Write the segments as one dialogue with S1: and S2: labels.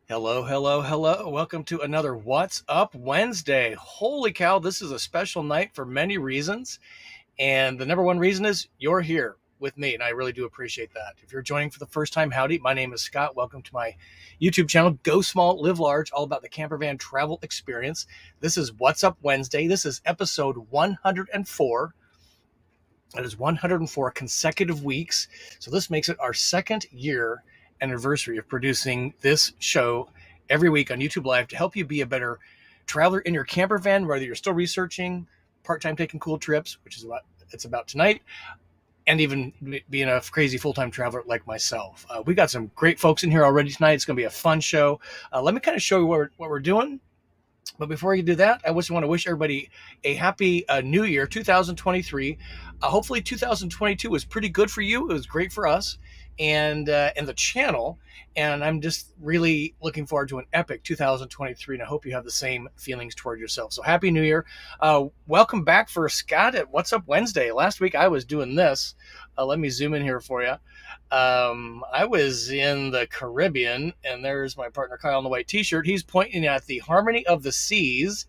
S1: Hello, hello, hello. Welcome to another What's Up Wednesday. Holy cow, this is a special night for many reasons. And the number one reason is you're here with me, and I really do appreciate that. If you're joining for the first time, howdy. My name is Scott. Welcome to my YouTube channel, Go Small, Live Large, all about the camper van travel experience. This is What's Up Wednesday. This is episode 104. That is 104 consecutive weeks. So this makes it our second year anniversary of producing this show every week on YouTube Live to help you be a better traveler in your camper van, whether you're still researching, part-time taking cool trips, which is what it's about tonight, and even being a crazy full-time traveler like myself. We got some great folks in here already tonight. It's going to be a fun show. Let me kind of show you what we're doing. But before you do that, I just want to wish everybody a happy new year, 2023. Hopefully 2022 was pretty good for you. It was great for us and the channel. And I'm just really looking forward to an epic 2023. And I hope you have the same feelings toward yourself. So happy new year. Welcome back for Scott at What's Up Wednesday. Last week I was doing this. Let me zoom in here for you. I was in the Caribbean, and there's my partner Kyle in the white t-shirt. He's pointing at the Harmony of the Seas.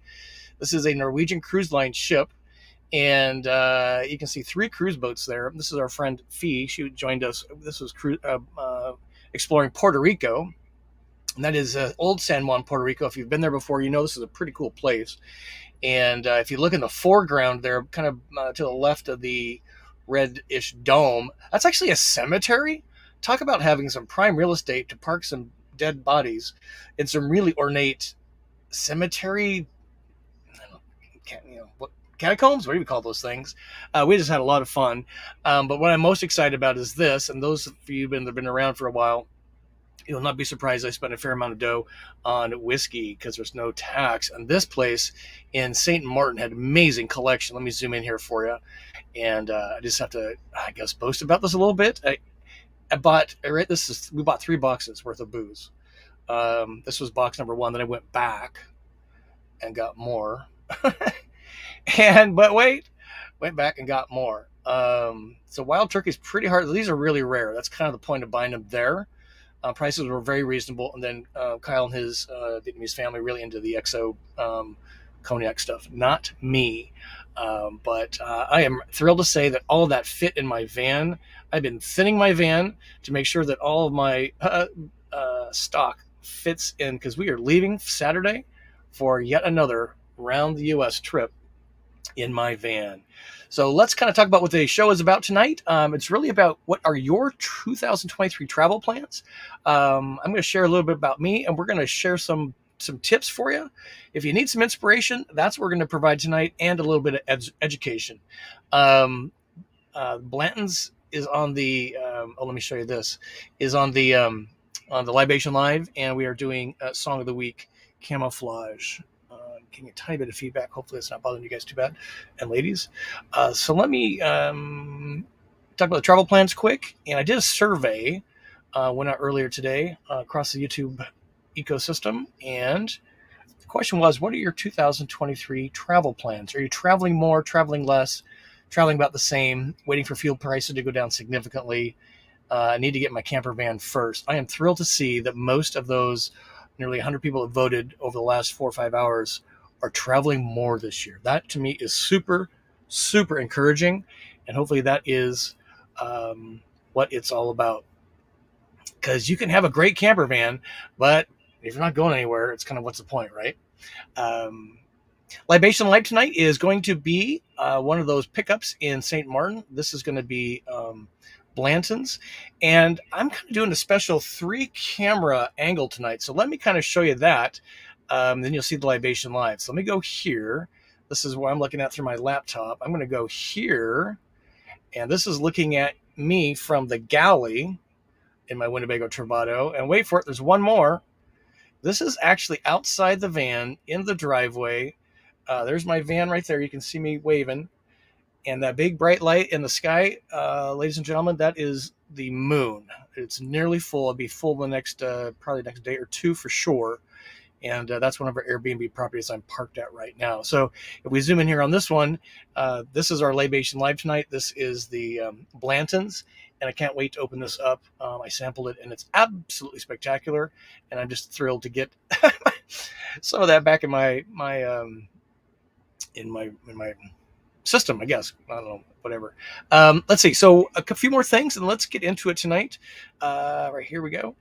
S1: This is a Norwegian cruise line ship, and you can see three cruise boats there. This is our friend Fee. She joined us. This was exploring Puerto Rico, and that is old San Juan, Puerto Rico. If you've been there before, you know this is a pretty cool place. And if you look in the foreground there, kind of to the left of the reddish dome, that's actually a cemetery. Talk about having some prime real estate to park some dead bodies in some really ornate cemetery. What catacombs? What do you call those things? We just had a lot of fun. But what I'm most excited about is this, and those of you that have been around for a while, you'll not be surprised I spent a fair amount of dough on whiskey because there's no tax. And this place in St. Martin had amazing collection. Let me zoom in here for you. And I just have to, I guess, boast about this a little bit. We bought 3 boxes worth of booze. This was box number 1. Then I went back and got more. But went back and got more. So wild turkey is pretty hard. These are really rare. That's kind of the point of buying them there. Prices were very reasonable, and then Kyle and his Vietnamese family really into the XO cognac stuff. Not me, but I am thrilled to say that all of that fit in my van. I've been thinning my van to make sure that all of my stock fits in because we are leaving Saturday for yet another round the U.S. trip in my van. So let's kind of talk about what the show is about tonight. It's really about what are your 2023 travel plans. I'm going to share a little bit about me, and we're going to share some tips for you. If you need some inspiration, that's what we're going to provide tonight, and a little bit of education. Blanton's is on the. Let me show you this. Is on the Libation Live, and we are doing Song of the Week, Camouflage. Getting a tiny bit of feedback. Hopefully it's not bothering you guys too bad, and ladies. So let me talk about the travel plans quick. And I did a survey, went out earlier today across the YouTube ecosystem, and the question was, what are your 2023 travel plans? Are you traveling more, traveling less, traveling about the same, waiting for fuel prices to go down significantly? I need to get my camper van first. I am thrilled to see that most of those nearly 100 people have voted over the last 4 or 5 hours are traveling more this year. That to me is super, super encouraging. And hopefully that is what it's all about. Because you can have a great camper van, but if you're not going anywhere, it's kind of what's the point, right? Libation Live tonight is going to be one of those pickups in St. Martin. This is going to be Blanton's, and I'm kind of doing a special 3-camera angle tonight. So let me kind of show you that. Then you'll see the Libation Live. So let me go here. This is where I'm looking at through my laptop. I'm going to go here, and this is looking at me from the Galley in my Winnebago Travado. And wait for it, there's one more. This is actually outside the van in the driveway. There's my van right there. You can see me waving. And that big bright light in the sky, ladies and gentlemen, that is the moon. It's nearly full. It'll be full the next, probably next day or two for sure. And that's one of our Airbnb properties I'm parked at right now. So if we zoom in here on this one, this is our Libation Live tonight. This is the Blanton's. and I can't wait to open this up. I sampled it, and it's absolutely spectacular, and I'm just thrilled to get some of that back in my system, I guess. I don't know, whatever. Let's see. So a few more things, and let's get into it tonight. Right, here we go.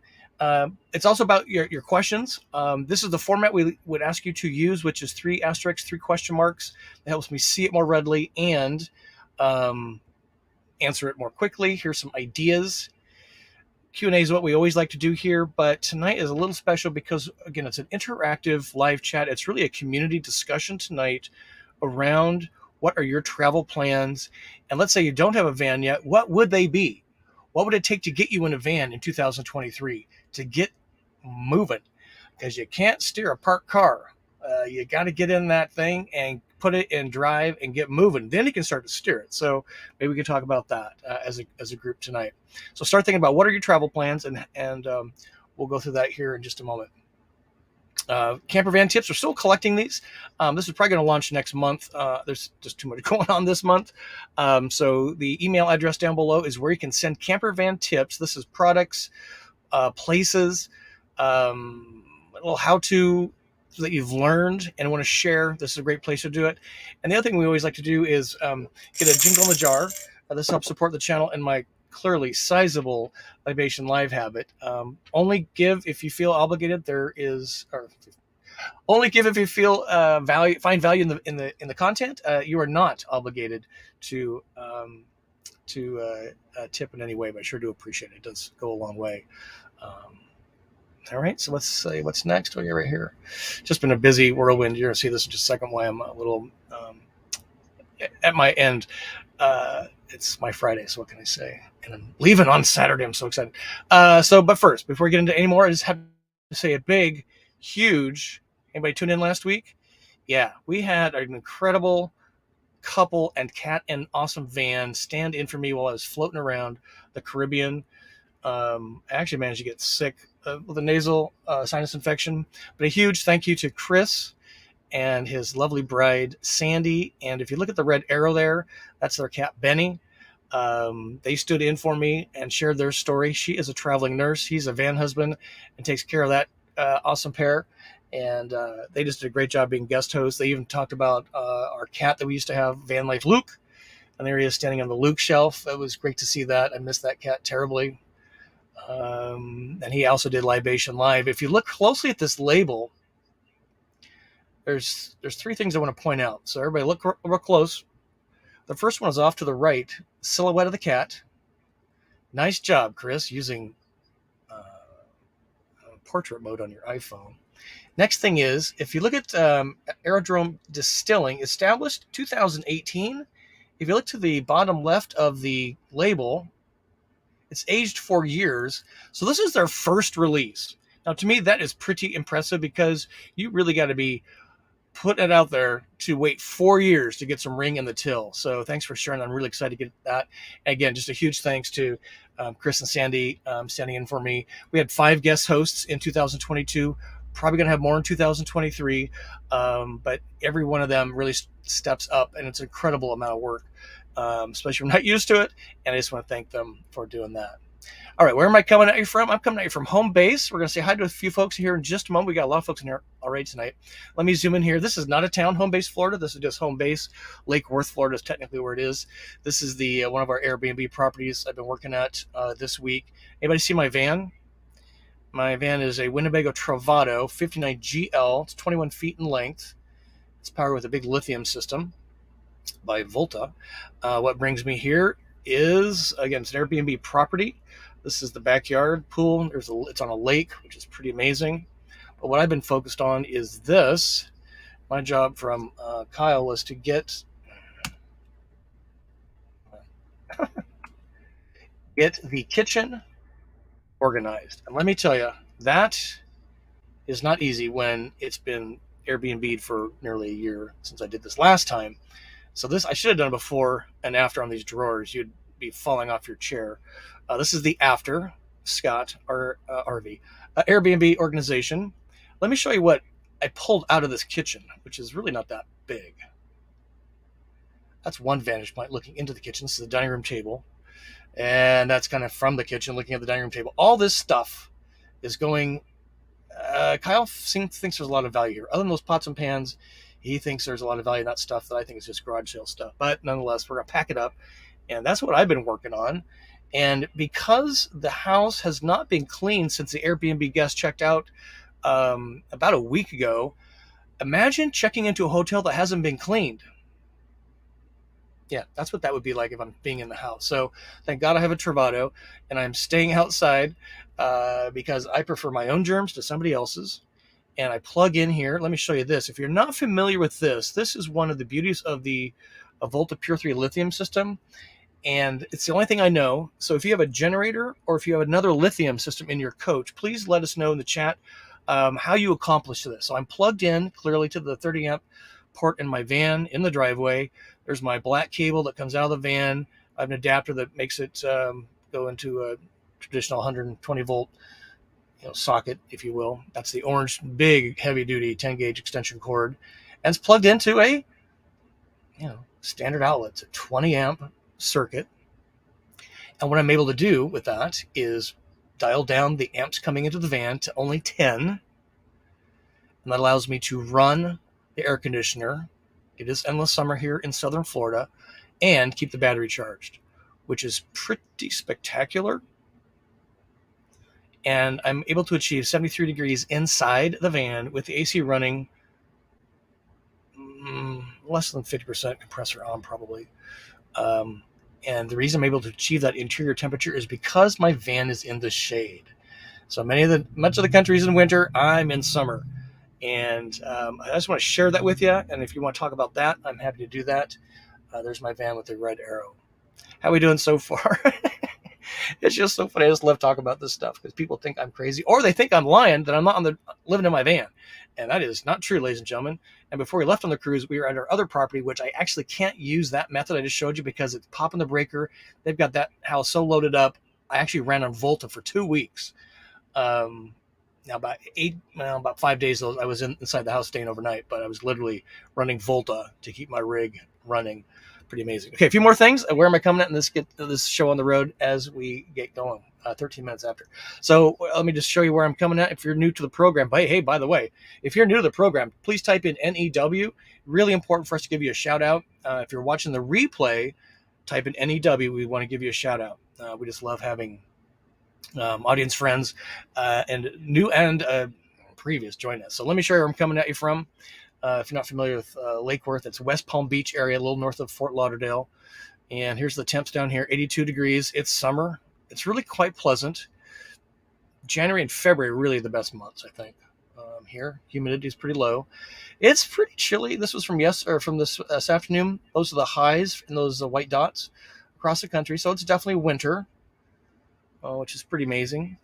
S1: It's also about your questions. This is the format we would ask you to use, which is 3 asterisks, 3 question marks. That helps me see it more readily and answer it more quickly. Here's some ideas. Q&A is what we always like to do here, but tonight is a little special because, again, it's an interactive live chat. It's really a community discussion tonight around what are your travel plans. And let's say you don't have a van yet. What would they be? What would it take to get you in a van in 2023 to get moving? Because you can't steer a parked car. You got to get in that thing and put it in drive and get moving. Then you can start to steer it. So maybe we can talk about that as a group tonight. So start thinking about what are your travel plans, and we'll go through that here in just a moment. Camper van tips. We're still collecting these. This is probably going to launch next month. There's just too much going on this month. So the email address down below is where you can send camper van tips. This is products, places, little how-to that you've learned and want to share. This is a great place to do it. And the other thing we always like to do is get a jingle in the jar. This helps support the channel and my clearly sizable libation live habit. Only give if you feel obligated. Only give if you feel find value in the content. You are not obligated to tip in any way, but I sure do appreciate it. It does go a long way. All right, so let's say what's next. Oh, yeah, right here. Just been a busy whirlwind. You're going to see this in just a second why I'm a little at my end. It's my Friday, so what can I say? And I'm leaving on Saturday. I'm so excited. But first, before we get into any more, I just have to say a big, huge, anybody tune in last week? Yeah, we had an incredible couple and cat and awesome van stand in for me while I was floating around the Caribbean. I actually managed to get sick with a nasal sinus infection, but a huge thank you to Chris and his lovely bride, Sandy. And if you look at the red arrow there, that's their cat, Benny. They stood in for me and shared their story. She is a traveling nurse. He's a van husband and takes care of that awesome pair. And they just did a great job being guest hosts. They even talked about our cat that we used to have, Van Life Luke. And there he is standing on the Luke shelf. It was great to see that. I missed that cat terribly. And he also did Libation Live. If you look closely at this label, there's 3 things I want to point out. So everybody look real close. The first one is off to the right, silhouette of the cat. Nice job, Chris, using portrait mode on your iPhone. Next thing is, if you look at Aerodrome Distilling, established 2018. If you look to the bottom left of the label, it's aged 4 years. So this is their first release. Now, to me, that is pretty impressive because you really got to be putting it out there to wait 4 years to get some ring in the till. So thanks for sharing. I'm really excited to get that. And again, just a huge thanks to Chris and Sandy standing in for me. We had 5 guest hosts in 2022. Probably going to have more in 2023. But every one of them really steps up, and it's an incredible amount of work. Especially if I'm not used to it, and I just want to thank them for doing that. All right, where am I coming at you from? I'm coming at you from home base. We're going to say hi to a few folks here in just a moment. We got a lot of folks in here already tonight. Let me zoom in here. This is not a town, home base, Florida. This is just home base. Lake Worth, Florida is technically where it is. This is the one of our Airbnb properties I've been working at this week. Anybody see my van? My van is a Winnebago Travado 59GL. It's 21 feet in length. It's powered with a big lithium system by Volta. What brings me here is, again, it's an Airbnb property. This is the backyard pool. It's on a lake, which is pretty amazing. But what I've been focused on is this. My job from Kyle was to get the kitchen organized. And let me tell you, that is not easy when it's been Airbnb'd for nearly a year since I did this last time. So this, I should have done before and after on these drawers. You'd be falling off your chair. This is the after, Scott, our RV, Airbnb organization. Let me show you what I pulled out of this kitchen, which is really not that big. That's one vantage point looking into the kitchen. This is the dining room table. And that's kind of from the kitchen, looking at the dining room table. All this stuff is going. Kyle thinks there's a lot of value here. Other than those pots and pans, he thinks there's a lot of value in that stuff that I think is just garage sale stuff. But nonetheless, we're going to pack it up. And that's what I've been working on. And because the house has not been cleaned since the Airbnb guest checked out about a week ago, imagine checking into a hotel that hasn't been cleaned. Yeah, that's what that would be like if I'm being in the house. So thank God I have a Travado, and I'm staying outside because I prefer my own germs to somebody else's. And I plug in here. Let me show you this. If you're not familiar with this, this is one of the beauties of the Volta Pure 3 lithium system. And it's the only thing I know. So if you have a generator or if you have another lithium system in your coach, please let us know in the chat how you accomplish this. So I'm plugged in clearly to the 30 amp port in my van in the driveway. There's my black cable that comes out of the van. I have an adapter that makes it go into a traditional 120 volt socket, if you will. That's the orange, big, heavy duty 10 gauge extension cord. And it's plugged into a standard outlet. It's a 20 amp circuit. And what I'm able to do with that is dial down the amps coming into the van to only 10. And that allows me to run the air conditioner. It is endless summer here in southern Florida, and keep the battery charged, which is pretty spectacular. And I'm able to achieve 73 degrees inside the van with the AC running less than 50% compressor on probably. And the reason I'm able to achieve that interior temperature is because my van is in the shade. So much of the country is in winter. I'm in summer. And I just want to share that with you. And if you want to talk about that, I'm happy to do that. There's my van with the red arrow. How are we doing so far? It's just so funny. I just love talking about this stuff because people think I'm crazy, or they think I'm lying that I'm not living in my van. And that is not true, ladies and gentlemen. And before we left on the cruise, we were at our other property, which I actually can't use that method I just showed you because it's popping the breaker. They've got that house so loaded up. I actually ran on Volta for 2 weeks. Now about 5 days I was inside the house staying overnight, but I was literally running Volta to keep my rig running. Pretty amazing. Okay, a few more things. Where am I coming at? And get this show on the road as we get going. 13 minutes after. So let me just show you where I'm coming at. If you're new to the program, hey, by the way, if you're new to the program, please type in NEW. Really important for us to give you a shout out. If you're watching the replay, type in NEW. We want to give you a shout out. We just love having audience friends and new and previous join us. So let me show you where I'm coming at you from. If you're not familiar with Lake Worth, it's West Palm Beach area, a little north of Fort Lauderdale. And here's the temps down here, 82 degrees. It's summer. It's really quite pleasant. January and February are really the best months, I think. Here, humidity is pretty low. It's pretty chilly. This was from this afternoon. Those are the highs and those white dots across the country. So it's definitely winter, which is pretty amazing.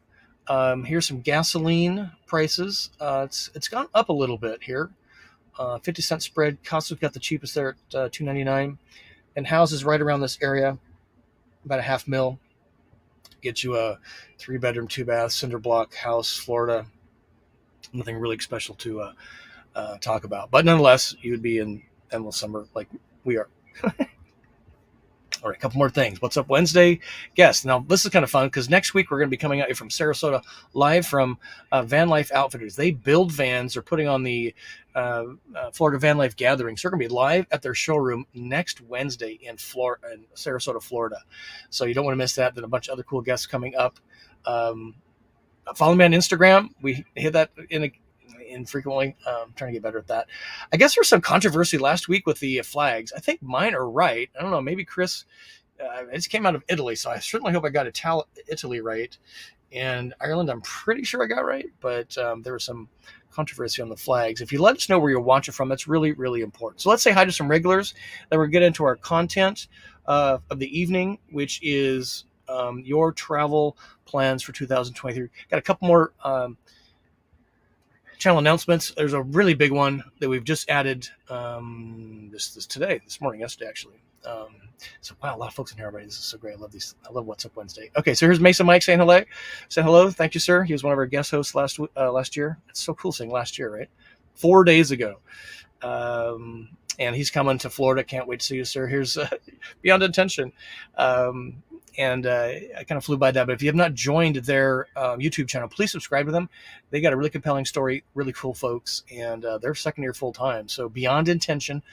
S1: Here's some gasoline prices. It's gone up a little bit here. 50-cent spread. Costco's got the cheapest there at $2.99. And houses right around this area, about $500,000. Get you a 3-bedroom, 2-bath, cinder block house, Florida. Nothing really special to talk about. But nonetheless, you would be in endless summer like we are. All right, a couple more things. What's Up Wednesday guest. Now, this is kind of fun because next week we're going to be coming at you from Sarasota live from Vanlife Outfitters. They build vans. They're putting on the Florida Vanlife Gathering. So we're going to be live at their showroom next Wednesday in Sarasota, Florida. So you don't want to miss that. Then a bunch of other cool guests coming up. Follow me on Instagram. We hit that infrequently. Trying to get better at that. I guess there's some controversy last week with the flags. I think mine are right. I don't know. Maybe Chris. It just came out of Italy, so I certainly hope I got Italy right. And Ireland, I'm pretty sure I got right, but there was some controversy on the flags. If you let us know where you're watching from, that's really, really important. So let's say hi to some regulars. Then we'll get into our content of the evening, which is your travel plans for 2023. Got a couple more channel announcements. There's a really big one that we've just added this morning, yesterday actually. So wow, a lot of folks in here already. This is so great. I love these. I love What's Up Wednesday. Okay, so here's Mason Mike saying hello. Thank you, sir. He was one of our guest hosts last year. It's so cool saying last year, right? 4 days ago. And he's coming to Florida. Can't wait to see you, sir. Here's Beyond Intention. And I kind of flew by that. But if you have not joined their YouTube channel, please subscribe to them. They got a really compelling story, really cool folks, and they're second year full time. So Beyond Intention,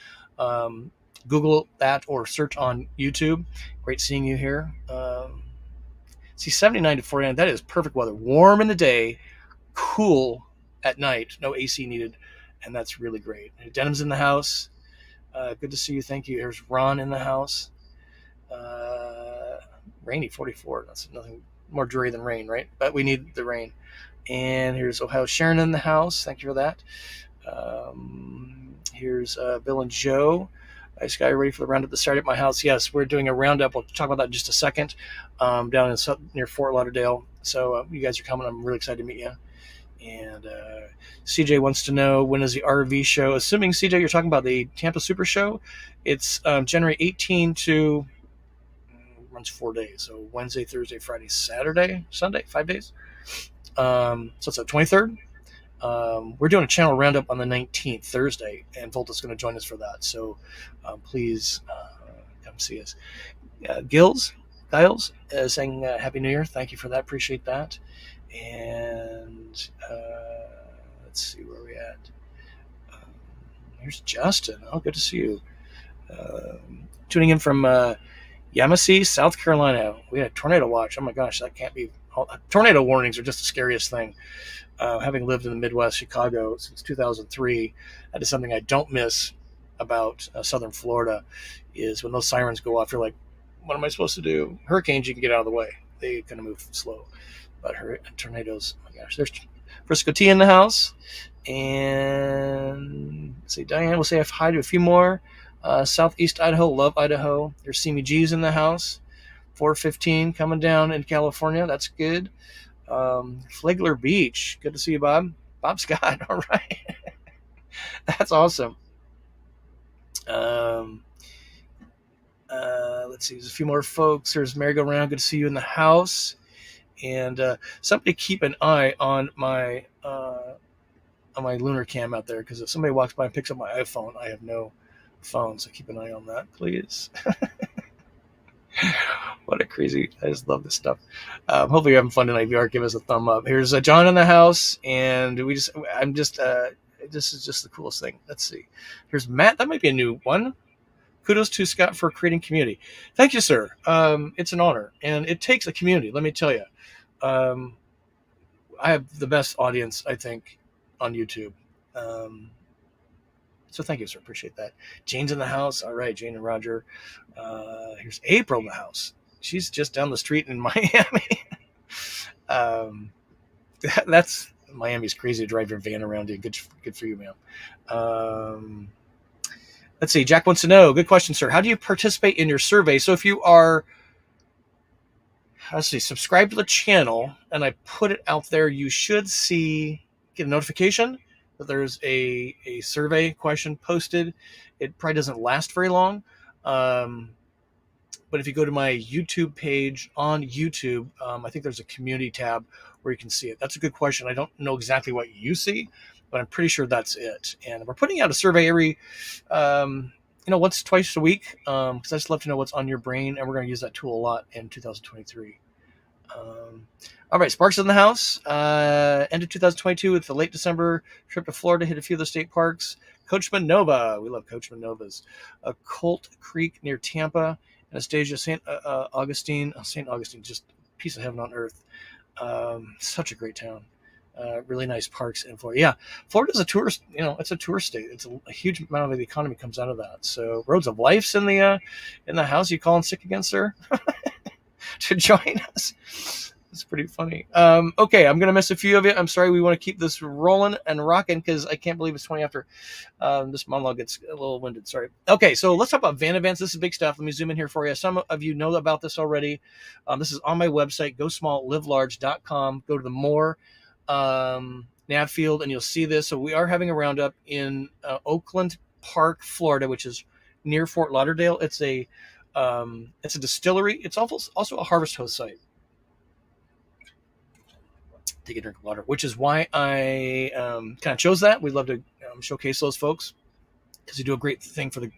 S1: Google that or search on YouTube. Great seeing you here. See, 79 to 49, that is perfect weather. Warm in the day, cool at night, no AC needed, and that's really great. Denim's in the house. Good to see you. Thank you. Here's Ron in the house. Rainy 44. That's nothing more dreary than rain, right? But we need the rain. And here's Ohio Sharon in the house. Thank you for that. Here's Bill and Joe. Nice guy, ready for the roundup that started at my house. Yes, we're doing a roundup. We'll talk about that in just a second. Down near Fort Lauderdale. So you guys are coming. I'm really excited to meet you. And CJ wants to know, when is the RV show? Assuming, CJ, you're talking about the Tampa Super Show. It's January 18 to runs 4 days. So Wednesday, Thursday, Friday, Saturday, Sunday, 5 days. So it's the 23rd. We're doing a channel roundup on the 19th, Thursday, and Volta's going to join us for that. So please come see us. Giles saying Happy New Year. Thank you for that. Appreciate that. And let's see where we're at. Here's Justin. Oh, good to see you. Tuning in from Yamasee, South Carolina. We had a tornado watch. Oh my gosh, that can't be. Tornado warnings are just the scariest thing. Having lived in the Midwest, Chicago, since 2003, that is something I don't miss about southern Florida, is when those sirens go off, you're like, what am I supposed to do? Hurricanes, you can get out of the way. They kind of move slow. But tornadoes, oh my gosh. There's Frisco T in the house. And let's see, Diane will say hi to a few more. Southeast Idaho, love Idaho. There's Simi G's in the house. 415 coming down in California. That's good. Flagler Beach. Good to see you, Bob. Bob Scott. All right. That's awesome. Let's see. There's a few more folks. There's merry-go-round. Good to see you in the house. And somebody keep an eye on my lunar cam out there, because if somebody walks by and picks up my iPhone, I have no phone. So keep an eye on that, please. What a crazy! I just love this stuff. Hopefully you're having fun tonight. If you are, give us a thumb up. Here's John in the house, and this is just the coolest thing. Let's see. Here's Matt. That might be a new one. Kudos to Scott for creating community. Thank you, sir. It's an honor, and it takes a community. Let me tell you. I have the best audience, I think, on YouTube. So thank you, sir. Appreciate that. Jane's in the house. All right, Jane and Roger. Here's April in the house. She's just down the street in Miami. That's Miami's crazy to drive your van around in. Good for you, ma'am. Let's see. Jack wants to know. Good question, sir. How do you participate in your survey? So if you are, let's see, subscribe to the channel, and I put it out there, you should get a notification that there's a survey question posted. It probably doesn't last very long. But if you go to my YouTube page on YouTube, I think there's a community tab where you can see it. That's a good question. I don't know exactly what you see, but I'm pretty sure that's it. And we're putting out a survey every, twice a week, because I just love to know what's on your brain, and we're going to use that tool a lot in 2023. All right, Sparks in the house. Ended 2022 with the late December trip to Florida, hit a few of the state parks. Coachman Nova. We love Coachman Novas. Colt Creek near Tampa. Anastasia, St. Augustine. St. Augustine, just a piece of heaven on earth. Such a great town. Really nice parks in Florida. Yeah, Florida's a tourist. It's a tourist state. It's a huge amount of the economy comes out of that. So Roads of Life's in the house. You calling sick again, sir? To join us. It's pretty funny. Okay, I'm going to miss a few of you. I'm sorry. We want to keep this rolling and rocking because I can't believe it's 20 after. This monologue gets a little winded. Sorry. Okay, so let's talk about van events. This is big stuff. Let me zoom in here for you. Some of you know about this already. This is on my website, GoSmallLiveLarge.com. Go to the more nav field, and you'll see this. So we are having a roundup in Oakland Park, Florida, which is near Fort Lauderdale. It's a distillery. It's also a harvest host site. Take a drink of water, which is why I kind of chose that. We'd love to showcase those folks because they do a great thing for the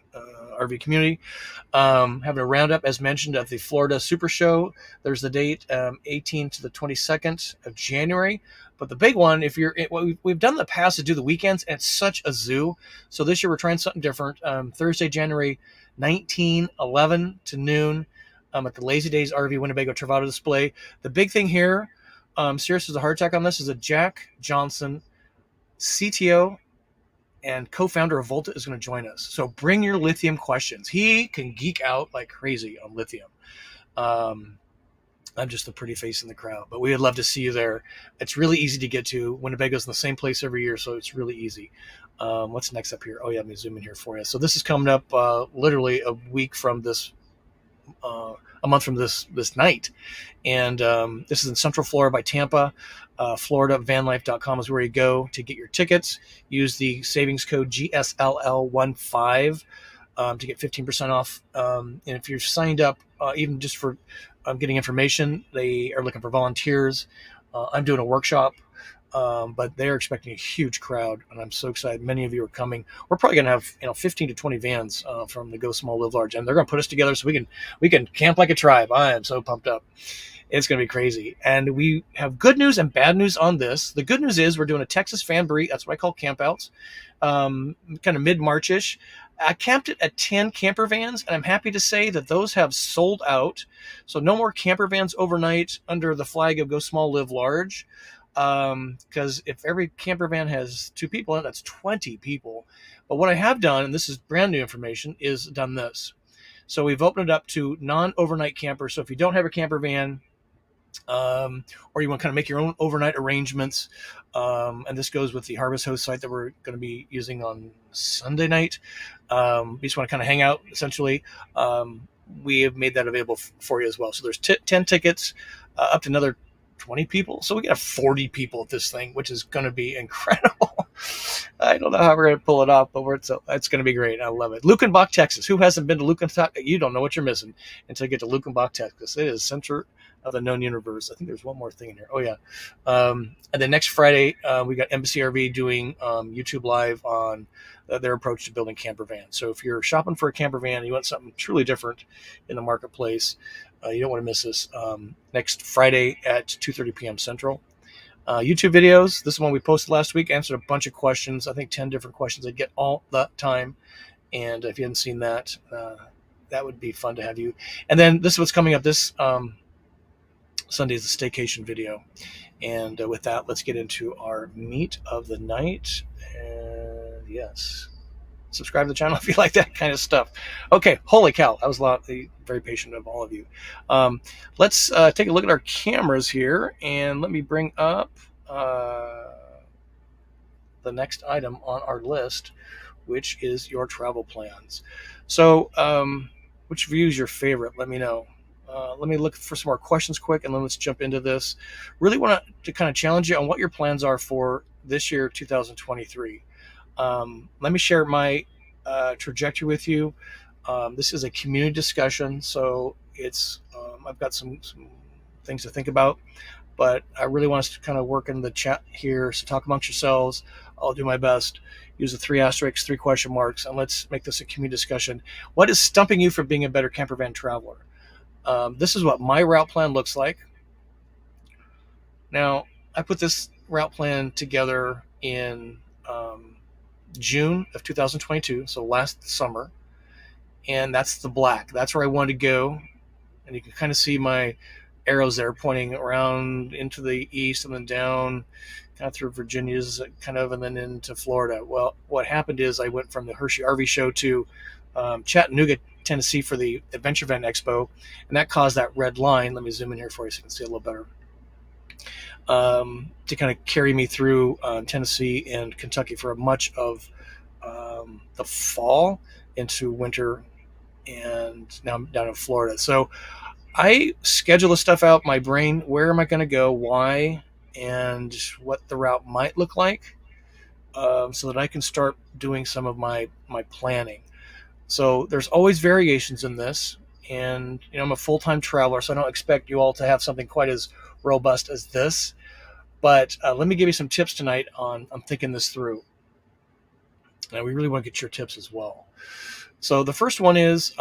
S1: RV community. Having a roundup, as mentioned, of the Florida Super Show. There's the date, 18th to the 22nd of January. But the big one, if you're, what we've done in the past is do the weekends, and it's such a zoo. So this year we're trying something different. Thursday, January 19, 11 to noon, at the Lazy Days RV Winnebago Travado display. The big thing here, serious as a heart attack on this, is that Jack Johnson, CTO and co-founder of Volta, is going to join us. So bring your lithium questions. He can geek out like crazy on lithium. I'm just the pretty face in the crowd, but we would love to see you there. It's really easy to get to. Winnebago's in the same place every year, so it's really easy. What's next up here? Oh yeah, let me zoom in here for you. So this is coming up literally a week from this, a month from this night. And this is in Central Florida by Tampa. Florida, vanlife.com is where you go to get your tickets. Use the savings code GSLL15 to get 15% off. And if you're signed up, even just for getting information, they are looking for volunteers. I'm doing a workshop, but they're expecting a huge crowd, and I'm so excited. Many of you are coming. We're probably going to have 15 to 20 vans from the Go Small Live Large, and they're going to put us together so we can camp like a tribe. I am so pumped up. It's going to be crazy. And we have good news and bad news on this. The good news is we're doing a Texas Fanbouree. That's what I call campouts, kind of mid-March-ish. I camped it at 10 camper vans, and I'm happy to say that those have sold out. So no more camper vans overnight under the flag of Go Small, Live Large. Because if every camper van has 2 people in it, that's 20 people. But what I have done, and this is brand new information, is done this. So we've opened it up to non-overnight campers. So if you don't have a camper van, or you want to kind of make your own overnight arrangements, and this goes with the Harvest Host site that we're going to be using on Sunday night. You just want to kind of hang out, essentially. We have made that available for you as well. So there's 10 tickets, up to another 20 people. So we got 40 people at this thing, which is going to be incredible. I don't know how we're going to pull it off, but it's going to be great. I love it. Lukenbach, Texas. Who hasn't been to Lukenbach? You don't know what you're missing until you get to Lukenbach, Texas. It is center of the known universe. I think there's one more thing in here. Oh yeah. And then next Friday, we got Embassy RV doing YouTube Live on their approach to building camper vans. So if you're shopping for a camper van and you want something truly different in the marketplace, you don't want to miss this. Next Friday at 2:30 p.m. Central. YouTube videos. This is one we posted last week. Answered a bunch of questions. I think 10 different questions I get all the time. And if you haven't seen that, that would be fun to have you. And then this is what's coming up this Sunday is a staycation video. And with that, let's get into our meat of the night. And yes, subscribe to the channel if you like that kind of stuff. Okay, holy cow, that was very patient of all of you. Let's take a look at our cameras here, and let me bring up the next item on our list, which is your travel plans. So which view is your favorite? Let me know. Let me look for some more questions quick, and then let's jump into this. Really want to kind of challenge you on what your plans are for this year, 2023. Let me share my trajectory with you. This is a community discussion, so it's I've got some things to think about, but I really want us to kind of work in the chat here. So talk amongst yourselves. I'll do my best. Use the 3 asterisks, 3 question marks, and let's make this a community discussion. What is stumping you from being a better camper van traveler? This is what my route plan looks like. Now, I put this route plan together in June of 2022, so last summer, and that's the black. That's where I wanted to go, and you can kind of see my arrows there pointing around into the east and then down kind of through Virginia's kind of, and then into Florida. Well, what happened is I went from the Hershey RV show to Chattanooga, Tennessee for the Adventure Van Expo, and that caused that red line. Let me zoom in here for you so you can see a little better. To kind of carry me through Tennessee and Kentucky for much of the fall into winter, and now I'm down in Florida. So I schedule the stuff out in my brain. Where am I going to go? Why? And what the route might look like, so that I can start doing some of my planning. So there's always variations in this, and I'm a full-time traveler, so I don't expect you all to have something quite as robust as this. But let me give you some tips tonight on thinking this through. Now, we really want to get your tips as well. So the first one is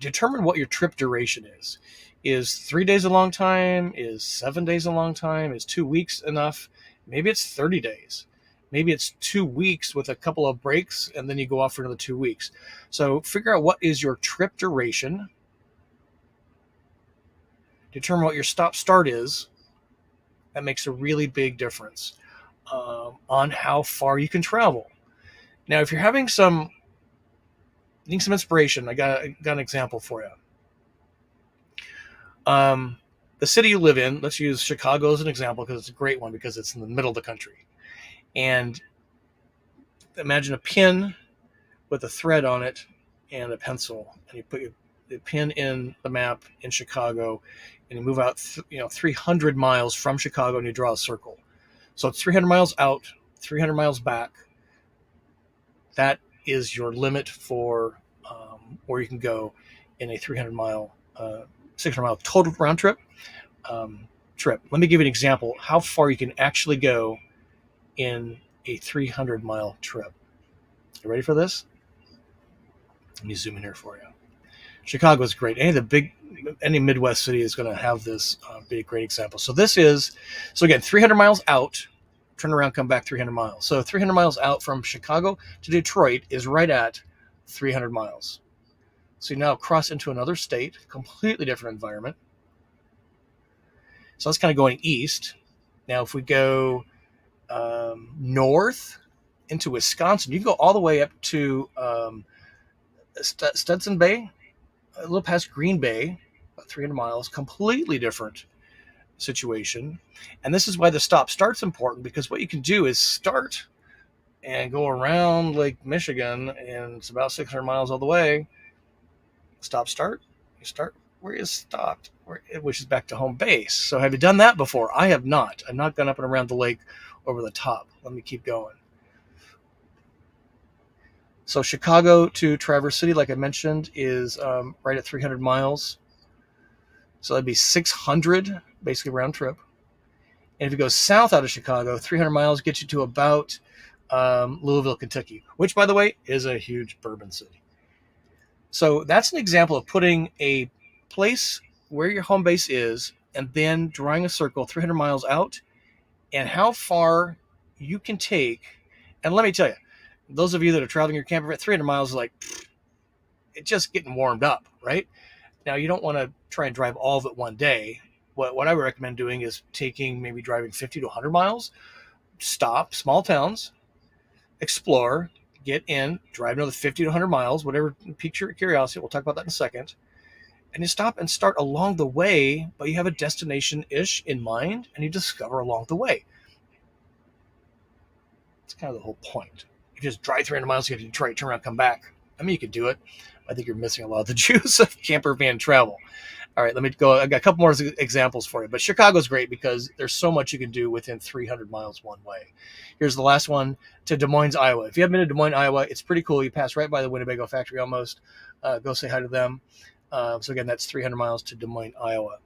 S1: determine what your trip duration is. Is 3 days a long time? Is 7 days a long time? Is 2 weeks enough? Maybe it's 30 days. Maybe it's 2 weeks with a couple of breaks, and then you go off for another 2 weeks. So figure out what is your trip duration. Determine what your stop start is. That makes a really big difference on how far you can travel. Now, if you're having needing some inspiration, I got an example for you. The city you live in, let's use Chicago as an example because it's a great one because it's in the middle of the country. And imagine a pin with a thread on it and a pencil, and you put the pin in the map in Chicago, and you move out 300 miles from Chicago, and you draw a circle. So it's 300 miles out, 300 miles back. That is your limit for where you can go in a 600 mile total round trip. Let me give you an example how far you can actually go in a 300 mile trip. You ready for this? Let me zoom in here for you. Chicago is great. Any Midwest city is going to have this be a great example. So again, 300 miles out, turn around, come back 300 miles. So 300 miles out from Chicago to Detroit is right at 300 miles. So you now cross into another state, completely different environment. So that's kind of going east. Now, if we go north into Wisconsin, you can go all the way up to Stetson Bay, a little past Green Bay, about 300 miles, completely different situation. And this is why the stop start's important, because what you can do is start and go around Lake Michigan, and it's about 600 miles all the way. Stop start. You start where you stopped, which is back to home base. So have you done that before? I have not. I've not gone up and around the lake over the top. Let me keep going. So Chicago to Traverse City, like I mentioned, is right at 300 miles. So that'd be 600, basically round trip. And if you go south out of Chicago, 300 miles gets you to about Louisville, Kentucky, which, by the way, is a huge bourbon city. So that's an example of putting a place where your home base is and then drawing a circle 300 miles out and how far you can take. And let me tell you, those of you that are traveling your camper at 300 miles is like, it's just getting warmed up, right? Now, you don't want to try and drive all of it one day. What I would recommend doing is maybe driving 50 to 100 miles, stop, small towns, explore, get in, drive another 50 to 100 miles, whatever piques your curiosity. We'll talk about that in a second. And you stop and start along the way, but you have a destination-ish in mind, and you discover along the way. That's kind of the whole point. You just drive 300 miles, you get to Detroit, turn around, come back. I mean, you could do it. I think you're missing a lot of the juice of camper van travel. All right, let me go. I got a couple more examples for you. But Chicago's great because there's so much you can do within 300 miles one way. Here's the last one, to Des Moines, Iowa. If you haven't been to Des Moines, Iowa, it's pretty cool. You pass right by the Winnebago factory almost. Go say hi to them. So again, that's 300 miles to Des Moines, Iowa.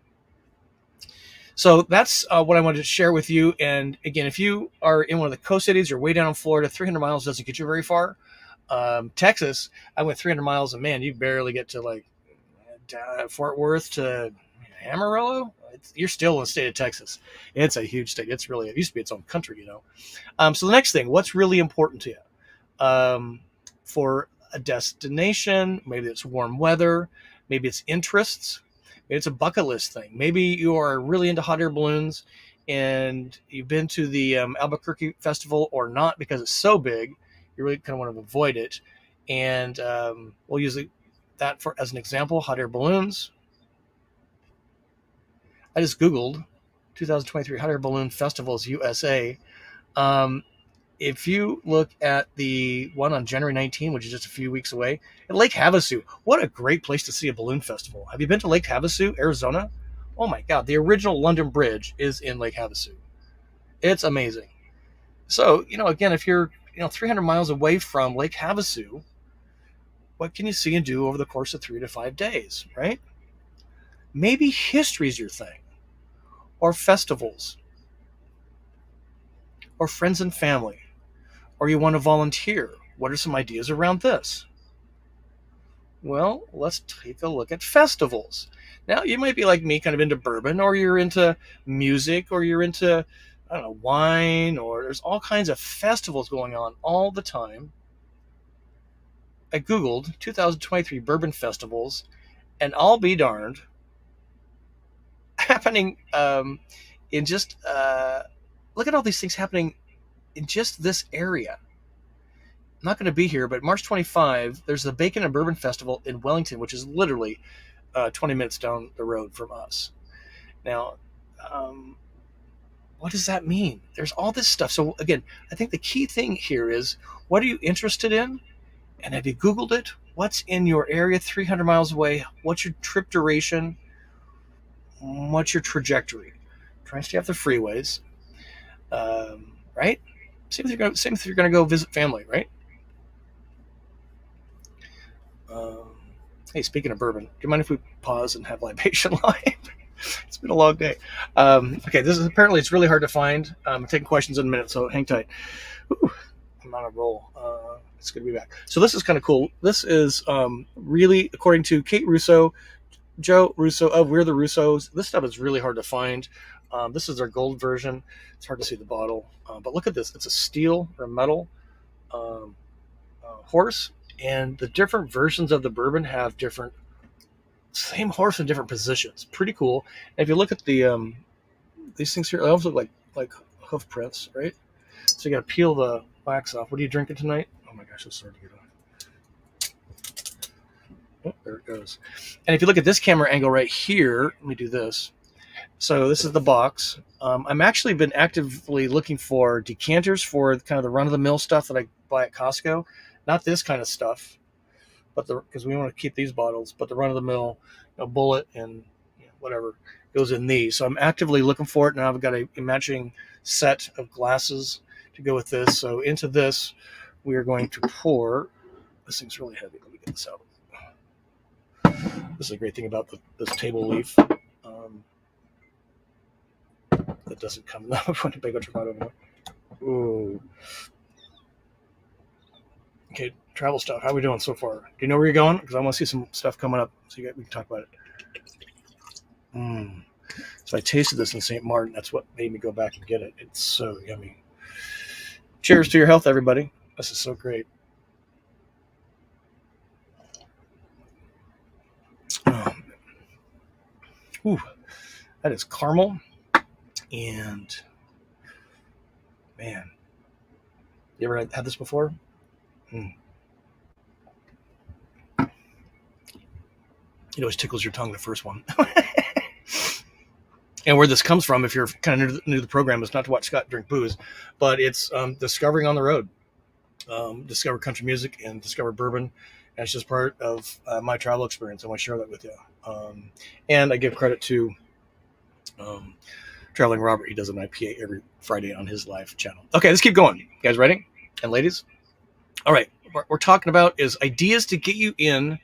S1: So that's what I wanted to share with you. And again, if you are in one of the coast cities or way down in Florida, 300 miles doesn't get you very far. Texas, I went 300 miles, and man, you barely get to like Fort Worth to Amarillo. You're still in the state of Texas. It's a huge state. It used to be its own country, So the next thing, what's really important to you for a destination? Maybe it's warm weather. Maybe it's interests. Maybe it's a bucket list thing. Maybe you are really into hot air balloons and you've been to the Albuquerque Festival or not because it's so big. You really kind of want to avoid it. And we'll use that as an example, hot air balloons. I just Googled 2023 Hot Air Balloon Festivals USA. If you look at the one on January 19, which is just a few weeks away, at Lake Havasu, what a great place to see a balloon festival. Have you been to Lake Havasu, Arizona? Oh my God, the original London Bridge is in Lake Havasu. It's amazing. So, again, if you're 300 miles away from Lake Havasu, what can you see and do over the course of 3 to 5 days, right? Maybe history is your thing, or festivals, or friends and family, or you want to volunteer. What are some ideas around this? Well, let's take a look at festivals. Now, you might be like me, kind of into bourbon, or you're into music, or you're into, I don't know, wine, or there's all kinds of festivals going on all the time. I Googled 2023 bourbon festivals, and I'll be darned, happening in just, look at all these things happening in just this area. I'm not going to be here, but March 25, there's the Bacon and Bourbon Festival in Wellington, which is literally 20 minutes down the road from us. Now, um, what does that mean? There's all this stuff. So, again, I think the key thing here is, what are you interested in? And have you Googled it? What's in your area 300 miles away? What's your trip duration? What's your trajectory? Try and stay off the freeways, right? Same if you're going to go visit family, right? Um, hey, speaking of bourbon, do you mind if we pause and have libation live? It's been a long day. Okay, this is apparently it's really hard to find. I'm taking questions in a minute, so hang tight. Ooh, I'm on a roll. It's good to be back. So this is kind of cool. This is really, according to Kate Russo, Joe Russo of We're the Russos. This stuff is really hard to find. This is their gold version. It's hard to see the bottle, but look at this. It's a steel or metal um, horse, and the different versions of the bourbon have different same horse in different positions. Pretty cool. And if you look at the these things here, they almost look like hoof prints, right? So you got to peel the wax off. What are you drinking tonight? Oh my gosh, it's starting to get off. Oh, there it goes. And if you look at this camera angle right here, let me do this. So this is the box. I'm actually been actively looking for decanters for kind of the run-of-the-mill stuff that I buy at Costco. Not this kind of stuff, but because we want to keep these bottles, but the run-of-the-mill, bullet and whatever goes in these. So I'm actively looking for it. Now I've got a matching set of glasses to go with this. So into this, we are going to pour. This thing's really heavy. Let me get this out. This is a great thing about this table leaf. That doesn't come in the big anymore. Ooh. Okay, travel stuff. How are we doing so far? Do you know where you're going? Because I want to see some stuff coming up, so we can talk about it. So I tasted this in St. Martin. That's what made me go back and get it. It's so yummy. Cheers to your health, everybody. This is so great. Oh, ooh, that is caramel. And man, you ever had this before? It always tickles your tongue, the first one. And where this comes from, if you're kind of new to the program, is not to watch Scott drink booze, but it's discovering on the road. Discover country music and discover bourbon. And it's just part of my travel experience. I want to share that with you. And I give credit to Traveling Robert. He does an IPA every Friday on his live channel. Okay, let's keep going. You guys ready? And ladies? All right. What we're talking about is ideas to get you in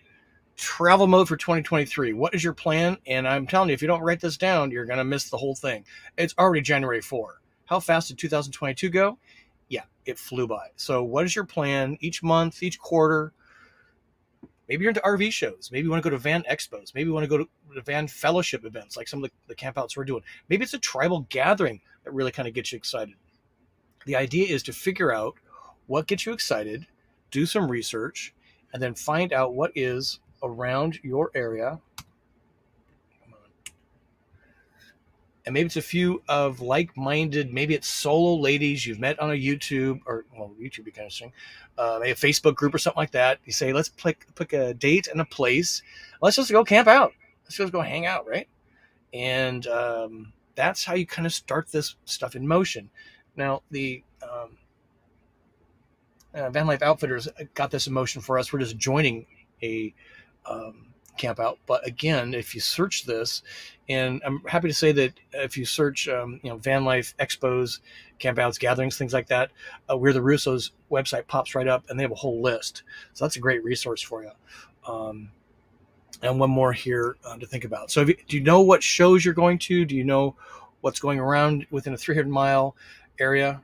S1: travel mode for 2023. What is your plan? And I'm telling you, if you don't write this down, you're going to miss the whole thing. It's already January 4. How fast did 2022 go? Yeah, it flew by. So what is your plan each month, each quarter? Maybe you're into RV shows. Maybe you want to go to van expos. Maybe you want to go to van fellowship events like some of the campouts we're doing. Maybe it's a tribal gathering that really kind of gets you excited. The idea is to figure out what gets you excited, do some research, and then find out what is around your area. And maybe it's a few of like-minded, maybe it's solo ladies you've met on a YouTube, or YouTube would be kind of interesting, maybe a Facebook group or something like that. You say, let's pick a date and a place. Let's just go camp out. Let's just go hang out, right? And that's how you kind of start this stuff in motion. Now, the Van Life Outfitters got this in motion for us. We're just joining a camp out. But again, if you search this, and I'm happy to say that if you search, van life expos, campouts, gatherings, things like that, We're the Russos website pops right up, and they have a whole list. So that's a great resource for you. And one more here to think about. So do you know what shows you're going to? Do you know what's going around within a 300-mile area?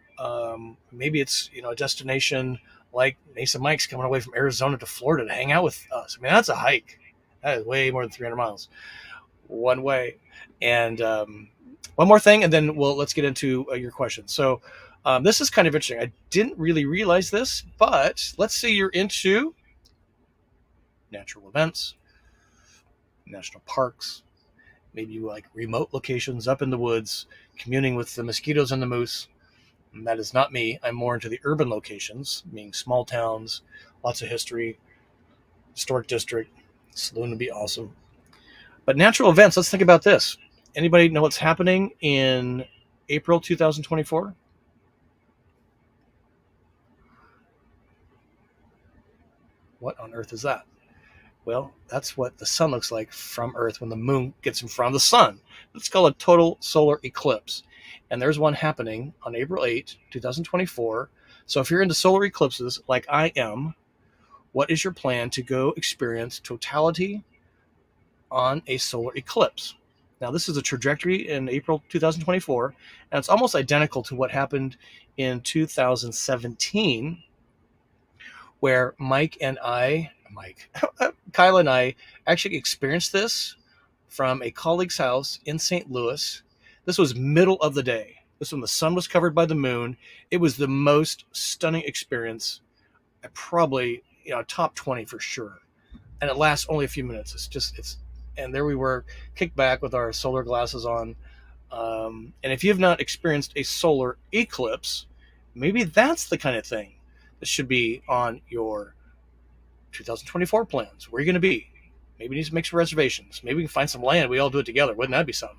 S1: Maybe it's a destination like Mesa Mike's coming away from Arizona to Florida to hang out with us. I mean, that's a hike. That is way more than 300 miles one way. And one more thing, and then let's get into your question. So this is kind of interesting. I didn't really realize this, but let's say you're into natural events, national parks, maybe you like remote locations up in the woods, communing with the mosquitoes and the moose. And that is not me. I'm more into the urban locations, meaning small towns, lots of history, historic district. Saloon would be awesome. But natural events, let's think about this. Anybody know what's happening in April 2024? What on earth is that? Well, that's what the sun looks like from Earth when the moon gets in front of the sun. It's called a total solar eclipse. And there's one happening on April 8, 2024. So if you're into solar eclipses like I am, what is your plan to go experience totality on a solar eclipse? Now, this is a trajectory in April 2024, and it's almost identical to what happened in 2017, where Kyle and I actually experienced this from a colleague's house in St. Louis. This was middle of the day. This is when the sun was covered by the moon. It was the most stunning experience. Probably, top 20 for sure. And it lasts only a few minutes. And there we were, kicked back with our solar glasses on. And if you've not experienced a solar eclipse, maybe that's the kind of thing that should be on your 2024 plans. Where are you going to be? Maybe you need to make some reservations. Maybe we can find some land. We all do it together. Wouldn't that be something?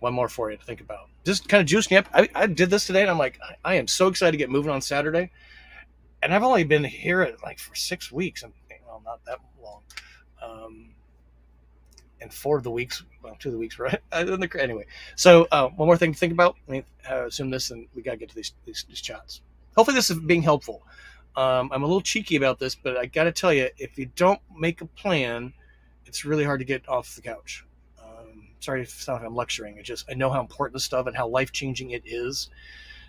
S1: One more for you to think about. Just kind of juicing up. I did this today, and I'm like, I am so excited to get moving on Saturday. And I've only been here for 6 weeks. And well, not that long. And 4 of the weeks, 2 of the weeks, right? Anyway, so one more thing to think about. Assume this, and we got to get to these chats. Hopefully this is being helpful. I'm a little cheeky about this, but I got to tell you, if you don't make a plan, it's really hard to get off the couch. Sorry if it sounds like I'm lecturing. I know how important this stuff and how life-changing it is.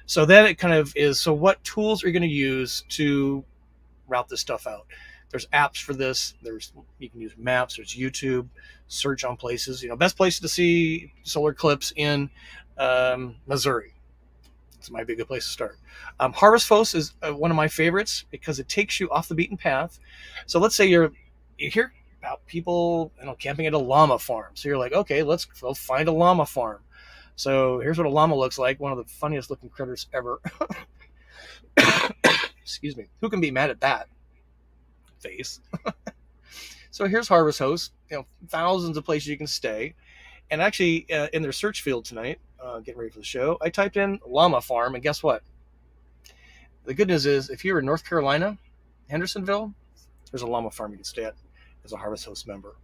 S1: So then it kind of is, so what tools are you going to use to route this stuff out? There's apps for this. You can use maps. There's YouTube, search on places. Best place to see solar eclipse in Missouri. This might be a good place to start. Harvest Fos is one of my favorites because it takes you off the beaten path. So let's say you hear about people camping at a llama farm. So you're like, okay, let's go find a llama farm. So here's what a llama looks like. One of the funniest looking critters ever. Excuse me. Who can be mad at that face? So here's Harvest Host. Thousands of places you can stay. And actually, in their search field tonight, getting ready for the show, I typed in llama farm, and guess what? The good news is, if you're in North Carolina, Hendersonville, there's a llama farm you can stay at as a Harvest Host member.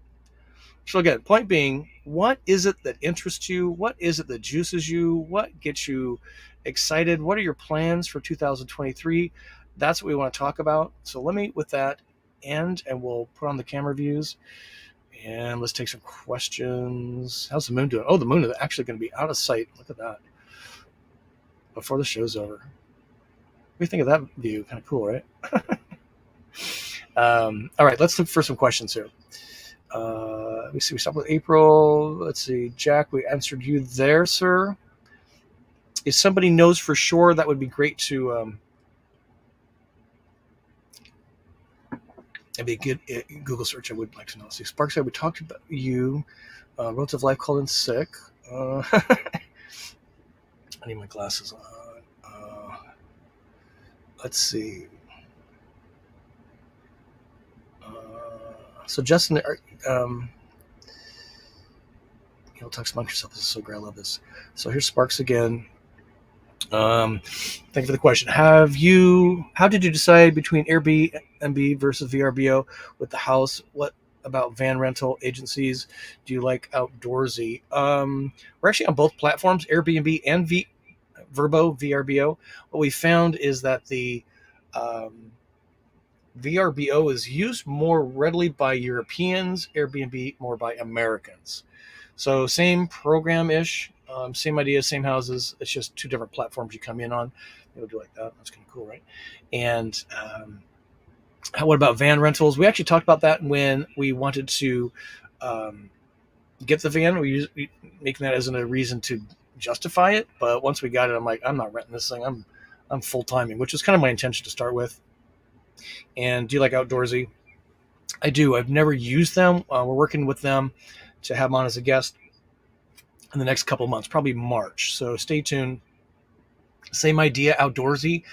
S1: So again, point being, what is it that interests you? What is it that juices you? What gets you excited? What are your plans for 2023? That's what we want to talk about. So let me, with that, and we'll put on the camera views. And let's take some questions. How's the moon doing? Oh, the moon is actually going to be out of sight. Look at that. Before the show's over. What do you think of that view? Kind of cool, right? All right, let's look for some questions here. Let me see. We stopped with April. Let's see. Jack, we answered you there, sir. If somebody knows for sure, that would be great to... It'd be a good Google search. I would like to know. See, Sparks said we talked about you. Relative Life called in sick. I need my glasses on. Let's see. So Justin, talks amongst yourself. This is so great. I love this. So here's Sparks again. Thank you for the question. How did you decide between Airbnb versus VRBO with the house? What about van rental agencies? Do you like outdoorsy? We're actually on both platforms, Airbnb and VRBO. What we found is that the VRBO is used more readily by Europeans, Airbnb more by Americans. So same program-ish. Same idea, same houses. It's just two different platforms you come in on. Maybe we'll do like that. That's kind of cool, right? And what about van rentals? We actually talked about that when we wanted to um, get the van. We making that as a reason to justify it. But once we got it, I'm like, I'm not renting this thing. I'm full timing, which is kind of my intention to start with. And do you like outdoorsy? I do. I've never used them. We're working with them to have them on as a guest in the next couple of months, probably March. So stay tuned. Same idea, outdoorsy,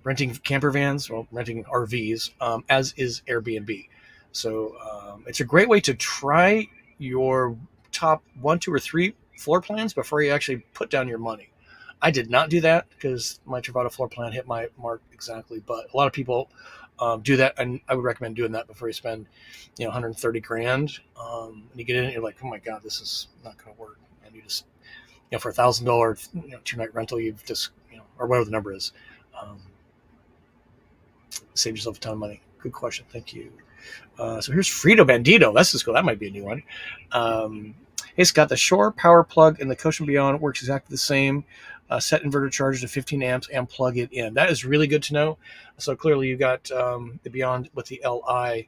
S1: renting camper vans, well, renting RVs, as is Airbnb. So it's a great way to try your top one, two, or three floor plans before you actually put down your money. I did not do that because my Travato floor plan hit my mark exactly, but a lot of people do that, and I would recommend doing that before you spend, 130 grand. And you get in, and you're like, oh my god, this is not going to work, and you just, for $1,000, 2-night rental, you've just, or whatever the number is, um, save yourself a ton of money. Good question, thank you. So here's Frito Bandito. This is cool. That might be a new one. It's got the Shore power plug, and the Coach & Beyond works exactly the same. Set inverter charger to 15 amps and plug it in. That is really good to know. So clearly you got the Beyond with the Li.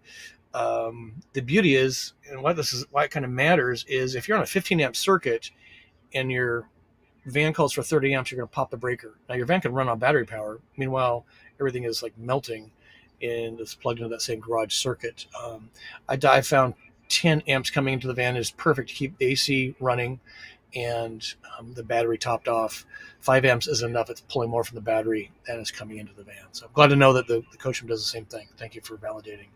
S1: The beauty is, and why it kind of matters, is if you're on a 15 amp circuit and your van calls for 30 amps, you're going to pop the breaker. Now your van can run on battery power. Meanwhile, everything is like melting and it's plugged into that same garage circuit. I found 10 amps coming into the van is perfect to keep the AC running and the battery topped off. 5 amps is enough. It's pulling more from the battery than is coming into the van. So I'm glad to know that the Coachman does the same thing. Thank you for validating.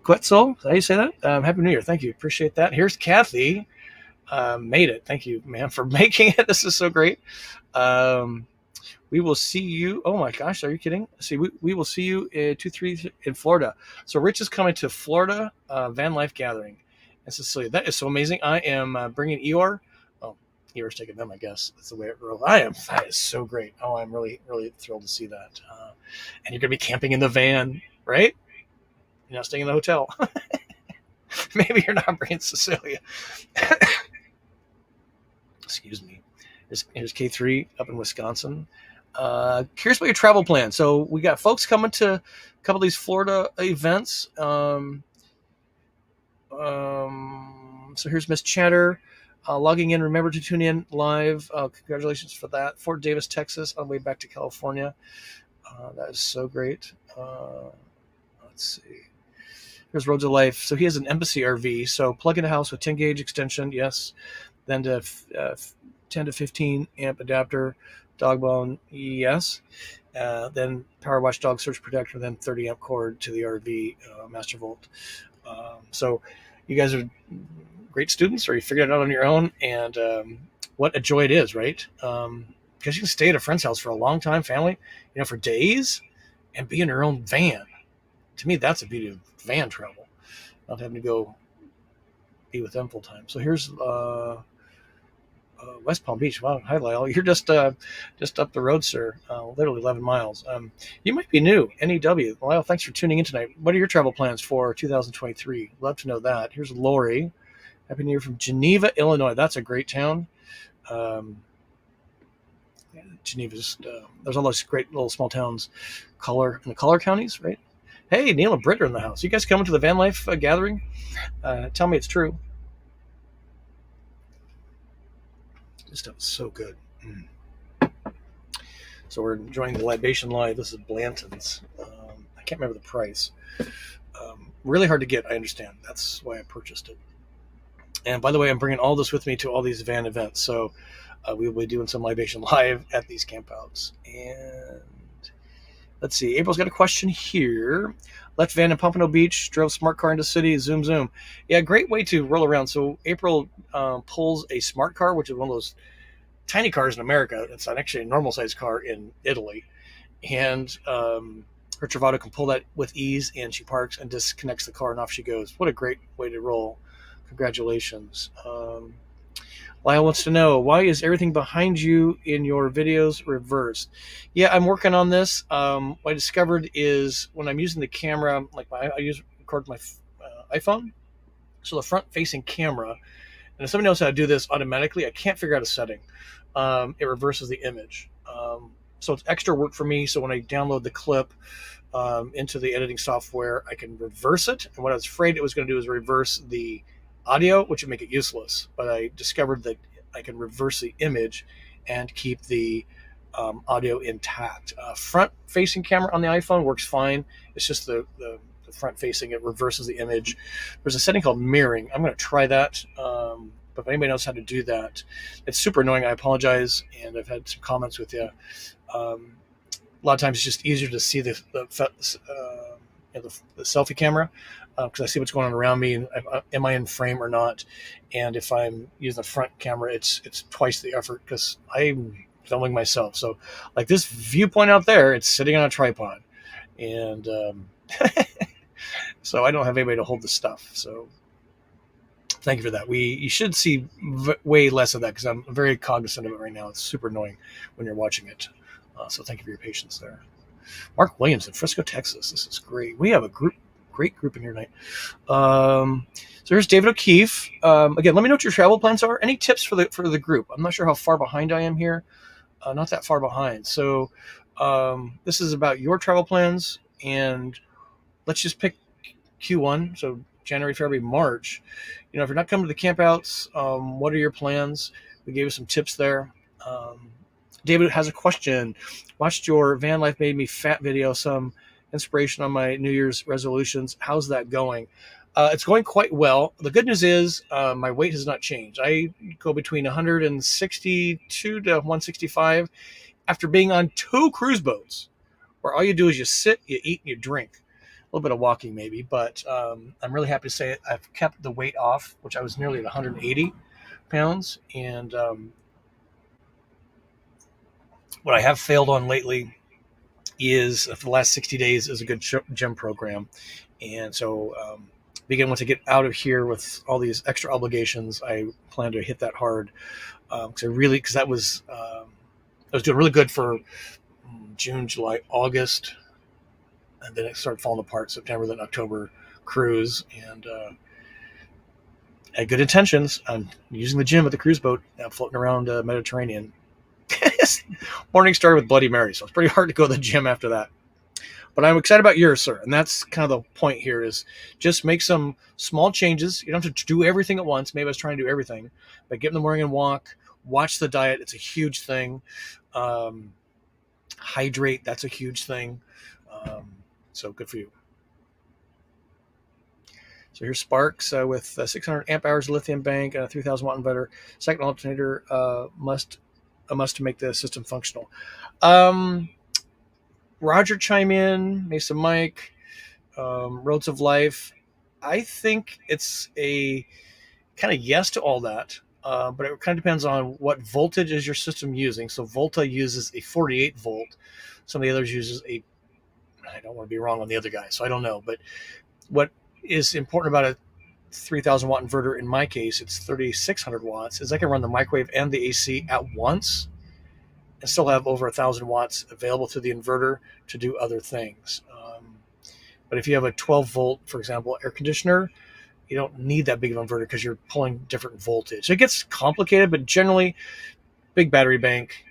S1: Quetzal, how do you say that? Happy New Year. Thank you. Appreciate that. Here's Kathy. Made it. Thank you, man, for making it. This is so great. We will see you. Oh my gosh, are you kidding? See, we will see you in 2-3 in Florida. So Rich is coming to Florida Van Life Gathering in Sicily. That is so amazing. I am bringing Eeyore. Oh, Eeyore's taking them, I guess. That's the way it rolls. That is so great. Oh, I'm really, really thrilled to see that. And you're going to be camping in the van, right? You're not staying in the hotel. Maybe you're not bringing Cecilia. Excuse me. Here's K3 up in Wisconsin. Curious about your travel plan. So we got folks coming to a couple of these Florida events. So here's Miss Chatter logging in. Remember to tune in live. Congratulations for that. Fort Davis, Texas, on the way back to California. That is so great. Let's see. Here's Roads of Life. So he has an Embassy RV. So plug in a house with 10 gauge extension. Yes. Then to 10 to 15 amp adapter. Dog bone. Yes. Then Power Watchdog Surge Protector. Then 30 amp cord to the RV Master Volt. So you guys are great students, or you figured it out on your own. And what a joy it is, right? Because you can stay at a friend's house for a long time, family, for days, and be in your own van. To me, that's the beauty of van travel, not having to go be with them full time. So here's West Palm Beach. Wow, hi Lyle, you're just up the road, sir. Literally 11 miles. You might be new. NEW. Lyle, thanks for tuning in tonight. What are your travel plans for 2023? Love to know that. Here's Lori. Happy New Year from Geneva, Illinois. That's a great town. Geneva's there's all those great little small towns, in the collar counties, right? Hey, Neil and Britt are in the house. You guys coming to the Van Life gathering? Tell me it's true. This stuff is so good. So we're enjoying the Libation Live. This is Blanton's. I can't remember the price. Really hard to get, I understand. That's why I purchased it. And by the way, I'm bringing all this with me to all these van events. So we will be doing some Libation Live at these campouts. And let's see. April's got a question here. Left van in Pompano Beach, drove smart car into city, zoom, zoom. Yeah, great way to roll around. So April pulls a smart car, which is one of those tiny cars in America. It's not actually a normal size car in Italy. And her Travato can pull that with ease, and she parks and disconnects the car, and off she goes. What a great way to roll. Congratulations. Lyle wants to know, why is everything behind you in your videos reversed? Yeah, I'm working on this. What I discovered is when I'm using the camera, like I record my iPhone, so the front-facing camera And if somebody knows how to do this automatically, I can't figure out a setting. It reverses the image. So it's extra work for me. So when I download the clip into the editing software, I can reverse it. And what I was afraid it was going to do is reverse the audio, which would make it useless. But I discovered that I can reverse the image and keep the audio intact. Front-facing camera on the iPhone works fine. It's just the front-facing, it reverses the image. There's a setting called mirroring. I'm going to try that. But if anybody knows how to do that, it's super annoying. I apologize, and I've had some comments with you. A lot of times it's just easier to see the selfie camera because I see what's going on around me and am I in frame or not. And if I'm using the front camera, it's twice the effort because I'm filming myself. So like this viewpoint out there, it's sitting on a tripod, and so I don't have anybody to hold the stuff. So thank you for that. You should see way less of that because I'm very cognizant of it right now. It's super annoying when you're watching it. So thank you for your patience there. Mark Williams in Frisco, Texas. This is great. We have a great group in here tonight. So here's David O'Keefe. Again, let me know what your travel plans are. Any tips for the group? I'm not sure how far behind I am here. Not that far behind. So this is about your travel plans, and let's just pick Q1. So January, February, March. If you're not coming to the campouts, what are your plans? We gave you some tips there. David has a question. Watched your Van Life Made Me Fat video, some inspiration on my New Year's resolutions. How's that going? It's going quite well. The good news is my weight has not changed. I go between 162 to 165 after being on 2 cruise boats where all you do is you sit, you eat, and you drink. A little bit of walking maybe, but I'm really happy to say I've kept the weight off, which I was nearly at 180 pounds. And what I have failed on lately is for the last 60 days is a good gym program. And so once I get out of here with all these extra obligations, I plan to hit that hard because that was I was doing really good for June, July, August, and then it started falling apart September, then October cruise, and I had good intentions. I'm using the gym at the cruise boat, floating around the Mediterranean. Morning started with Bloody Mary, so it's pretty hard to go to the gym after that. But I'm excited about yours, sir. And that's kind of the point here is just make some small changes. You don't have to do everything at once. Maybe I was trying to do everything. But get in the morning and walk. Watch the diet. It's a huge thing. Hydrate. That's a huge thing. So good for you. So here's Sparks with 600 amp hours lithium bank and a 3,000 watt inverter. Second alternator must to make the system functional. Roger chime in, Mason Mike, Roads of Life. I think it's a kind of yes to all that, but it kind of depends on what voltage is your system using. So Volta uses a 48 volt. Some of the others uses I don't want to be wrong on the other guy, so I don't know. But what is important about a 3,000 watt inverter, in my case, it's 3,600 watts, is I can run the microwave and the AC at once and still have over 1,000 watts available to the inverter to do other things. But if you have a 12 volt, for example, air conditioner, you don't need that big of an inverter because you're pulling different voltage. So it gets complicated, but generally, big battery bank,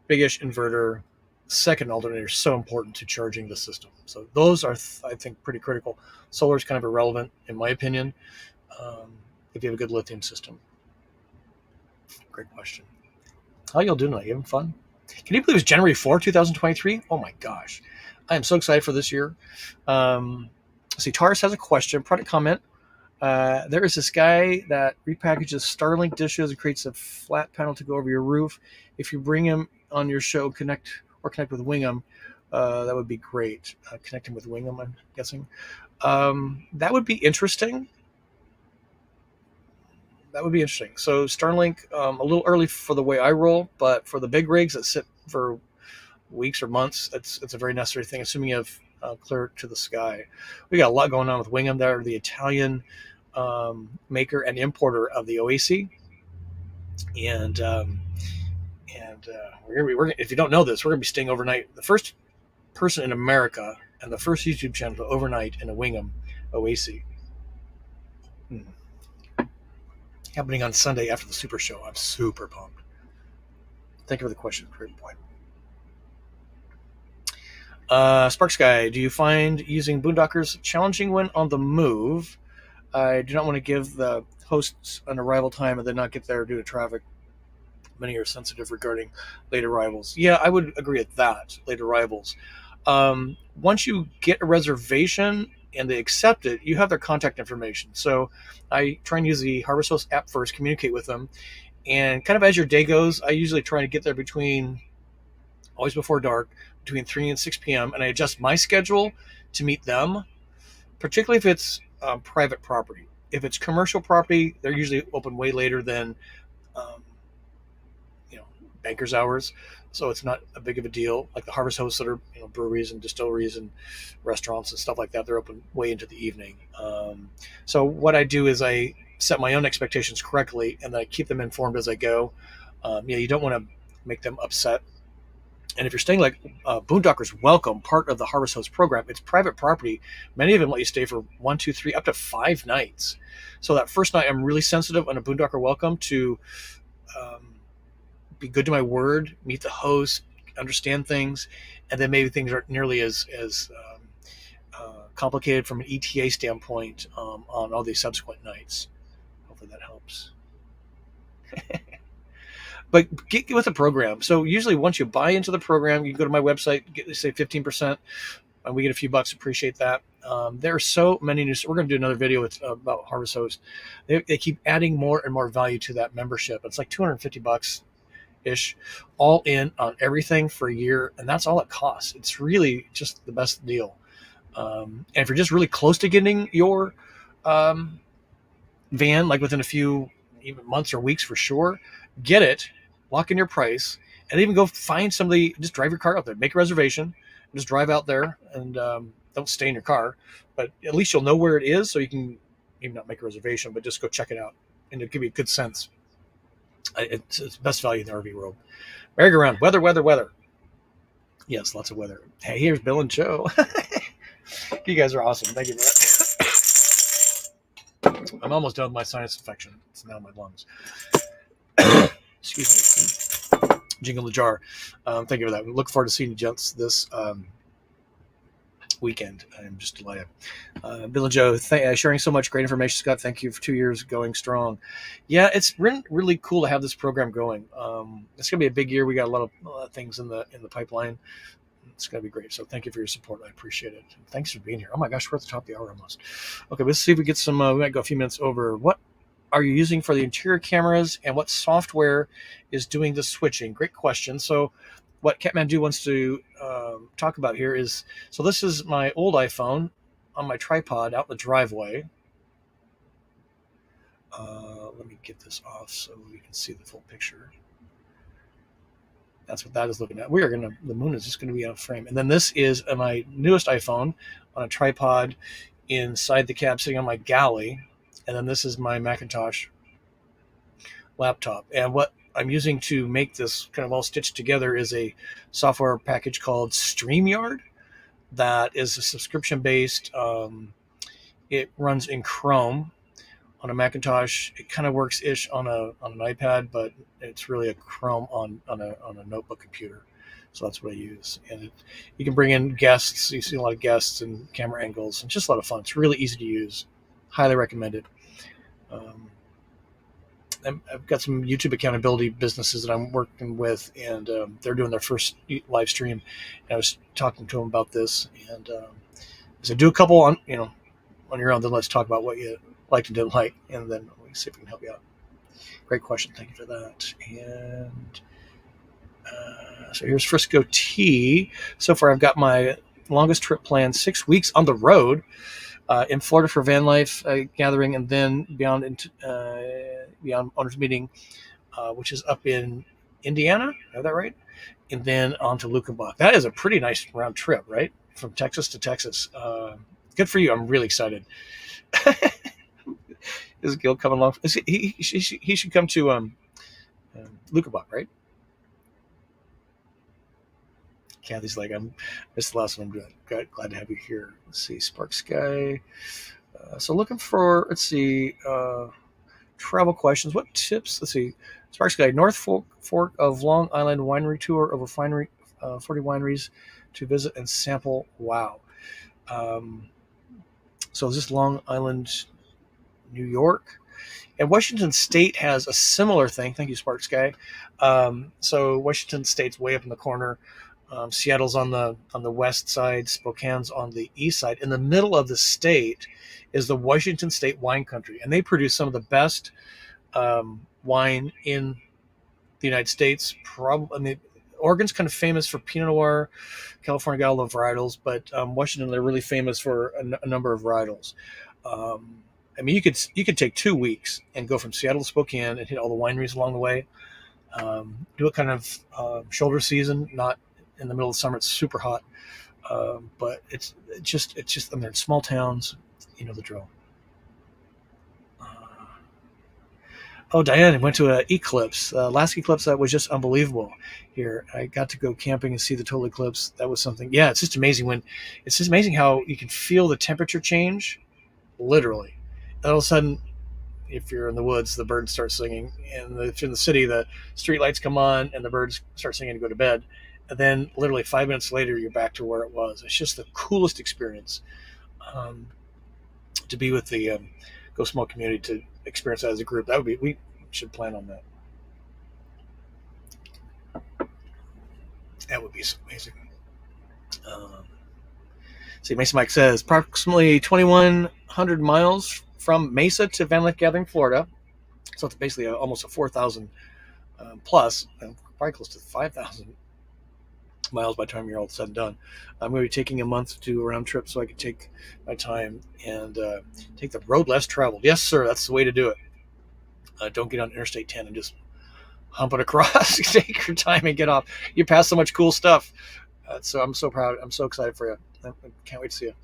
S1: big-ish inverter, second alternator is so important to charging the system. So those are, I think, pretty critical. Solar is kind of irrelevant, in my opinion, if you have a good lithium system. Great question. How y'all doing tonight? You having fun? Can you believe it's January 4th, 2023? Oh my gosh. I am so excited for this year. See, Taurus has a question, product comment. There is this guy that repackages Starlink dishes and creates a flat panel to go over your roof. If you bring him on your show, connect with Wingham, that would be great. Connect him with Wingham, I'm guessing. That would be interesting. So Starlink, a little early for the way I roll, but for the big rigs that sit for weeks or months, it's a very necessary thing, assuming you have clear to the sky. We got a lot going on with Wingham. They're the Italian maker and importer of the OAC. And if you don't know this, we're going to be staying overnight. The first person in America and the first YouTube channel to overnight in a Wingham OAC. happening on Sunday after the Super Show. I'm super pumped. Thank you for the question. Great point. Sparks Guy, do you find using Boondockers challenging when on the move? I do not want to give the hosts an arrival time and then not get there due to traffic. Many are sensitive regarding late arrivals. Yeah, I would agree with that. Late arrivals. Once you get a reservation and they accept it, you have their contact information. So I try and use the Harvest Host app first, communicate with them, and kind of as your day goes, I usually try to get there between always before dark, between 3 and 6 p.m., and I adjust my schedule to meet them, particularly if it's private property. If it's commercial property, they're usually open way later than um, you know bankers hours, so it's not a big of a deal. Like the Harvest Hosts that are breweries and distilleries and restaurants and stuff like that, they're open way into the evening. So what I do is I set my own expectations correctly, and then I keep them informed as I go. You don't want to make them upset. And if you're staying like Boondockers Welcome, part of the Harvest Host program, it's private property. Many of them let you stay for 1, 2, 3, up to 5 nights. So that first night, I'm really sensitive on a Boondocker Welcome to um, be good to my word, meet the host, understand things, and then maybe things aren't nearly as complicated from an ETA standpoint on all these subsequent nights. Hopefully that helps. But get with the program. So usually once you buy into the program, you can go to my website, get say 15%, and we get a few bucks. Appreciate that. There are so many new. We're going to do another video about Harvest Host. They keep adding more and more value to that membership. It's like $250 ish, all in on everything for a year, and that's all it costs. It's really just the best deal. And if you're just really close to getting your van, like within a few even months or weeks for sure, get it, lock in your price, and even go find somebody. Just drive your car out there, make a reservation, just drive out there, and don't stay in your car. But at least you'll know where it is, so you can maybe not make a reservation, but just go check it out, and it'll give you a good sense. It's best value in the RV world. Merry-go-round, weather. Yes, lots of weather. Hey, here's Bill and Joe. You guys are awesome. Thank you for that. I'm almost done with my sinus infection. It's now in my lungs. Excuse me. Jingle the jar. Thank you for that. We look forward to seeing you gents this weekend. I'm just delighted. Bill and Joe, sharing so much great information, Scott. Thank you for 2 years going strong. Yeah, it's really cool to have this program going. It's going to be a big year. We got a lot of things in the pipeline. It's going to be great. So thank you for your support. I appreciate it. And thanks for being here. Oh my gosh, we're at the top of the hour almost. Okay, let's see if we get some. We might go a few minutes over. What are you using for the interior cameras, and what software is doing the switching? Great question. So what Kathmandu wants to talk about here is, so this is my old iPhone on my tripod out in the driveway. Let me get this off so we can see the full picture. That's what that is looking at. The moon is just going to be on frame. And then this is my newest iPhone on a tripod inside the cab sitting on my Galley. And then this is my Macintosh laptop. And what I'm using to make this kind of all stitched together is a software package called StreamYard that is a subscription-based. It runs in Chrome on a Macintosh. It kind of works-ish on an iPad, but it's really a Chrome on a notebook computer. So that's what I use. And you can bring in guests. You see a lot of guests and camera angles, and just a lot of fun. It's really easy to use. Highly recommended. I've got some YouTube accountability businesses that I'm working with, and they're doing their first live stream. And I was talking to them about this, and I said, do a couple on your own, then let's talk about what you liked and didn't like, and then we see if we can help you out. Great question. Thank you for that. And so here's Frisco T. So far, I've got my longest trip planned, 6 weeks on the road in Florida for vanlife gathering, and then beyond owners meeting, which is up in Indiana. Is that right? And then on to Lukenbach. That is a pretty nice round trip, right? From Texas to Texas. Good for you. I'm really excited. Is Gil coming along? He should come to Lukenbach, right? Kathy's like, it's the last one I'm doing. Glad to have you here. Let's see, Spark Sky. So looking for, let's see, travel questions. What tips? Let's see. Sparks Guide, North Fork of Long Island winery tour of refinery, 40 wineries to visit and sample. Wow. Um, so is this Long Island, New York? And Washington State has a similar thing. Thank you, Sparks Guy. So Washington State's way up in the corner. Seattle's on the west side. Spokane's on the east side. In the middle of the state is the Washington State wine country, and they produce some of the best wine in the United States. Probably, I mean, Oregon's kind of famous for Pinot Noir. California got all the varietals, but Washington, they're really famous for a number of varietals. Um, I mean, you could take 2 weeks and go from Seattle to Spokane and hit all the wineries along the way. Do it kind of shoulder season, not in the middle of the summer. It's super hot, but it's just. I mean, they're in small towns. You know the drill. Oh, Diane went to an eclipse. Last eclipse that was just unbelievable. Here, I got to go camping and see the total eclipse. That was something. Yeah, it's just amazing it's just amazing how you can feel the temperature change, literally. And all of a sudden, if you're in the woods, the birds start singing, and if you're in the city, the street lights come on and the birds start singing to go to bed. And then, literally 5 minutes later, you're back to where it was. It's just the coolest experience um, to be with the Go Small community to experience that as a group. That would be we should plan on that. That would be so amazing. Um, see, Mason Mike says approximately 2,100 miles from Mesa to Van Life Gathering, Florida. So it's basically almost a 4,000 plus, probably close to 5,000 miles by the time you're all said and done. I'm going to be taking a month to do a round trip so I can take my time and take the road less traveled. Yes, sir, that's the way to do it. Don't get on Interstate 10 and just hump it across. Take your time and get off. You pass so much cool stuff. So I'm so proud. I'm so excited for you. I can't wait to see you.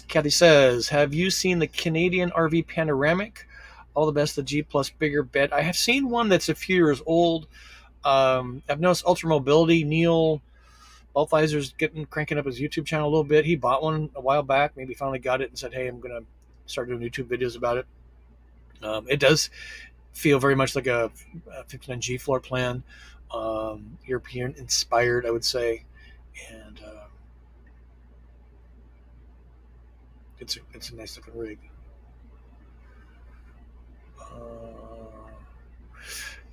S1: Kathy says, have you seen the Canadian RV Panoramic? All the best, the G Plus bigger bed. I have seen one that's a few years old. I've noticed Ultra Mobility. Neil Baltheiser's cranking up his YouTube channel a little bit. He bought one a while back. Maybe finally got it and said, hey, I'm going to start doing YouTube videos about it. It does feel very much like a 59G floor plan. European inspired, I would say. And it's a nice looking rig.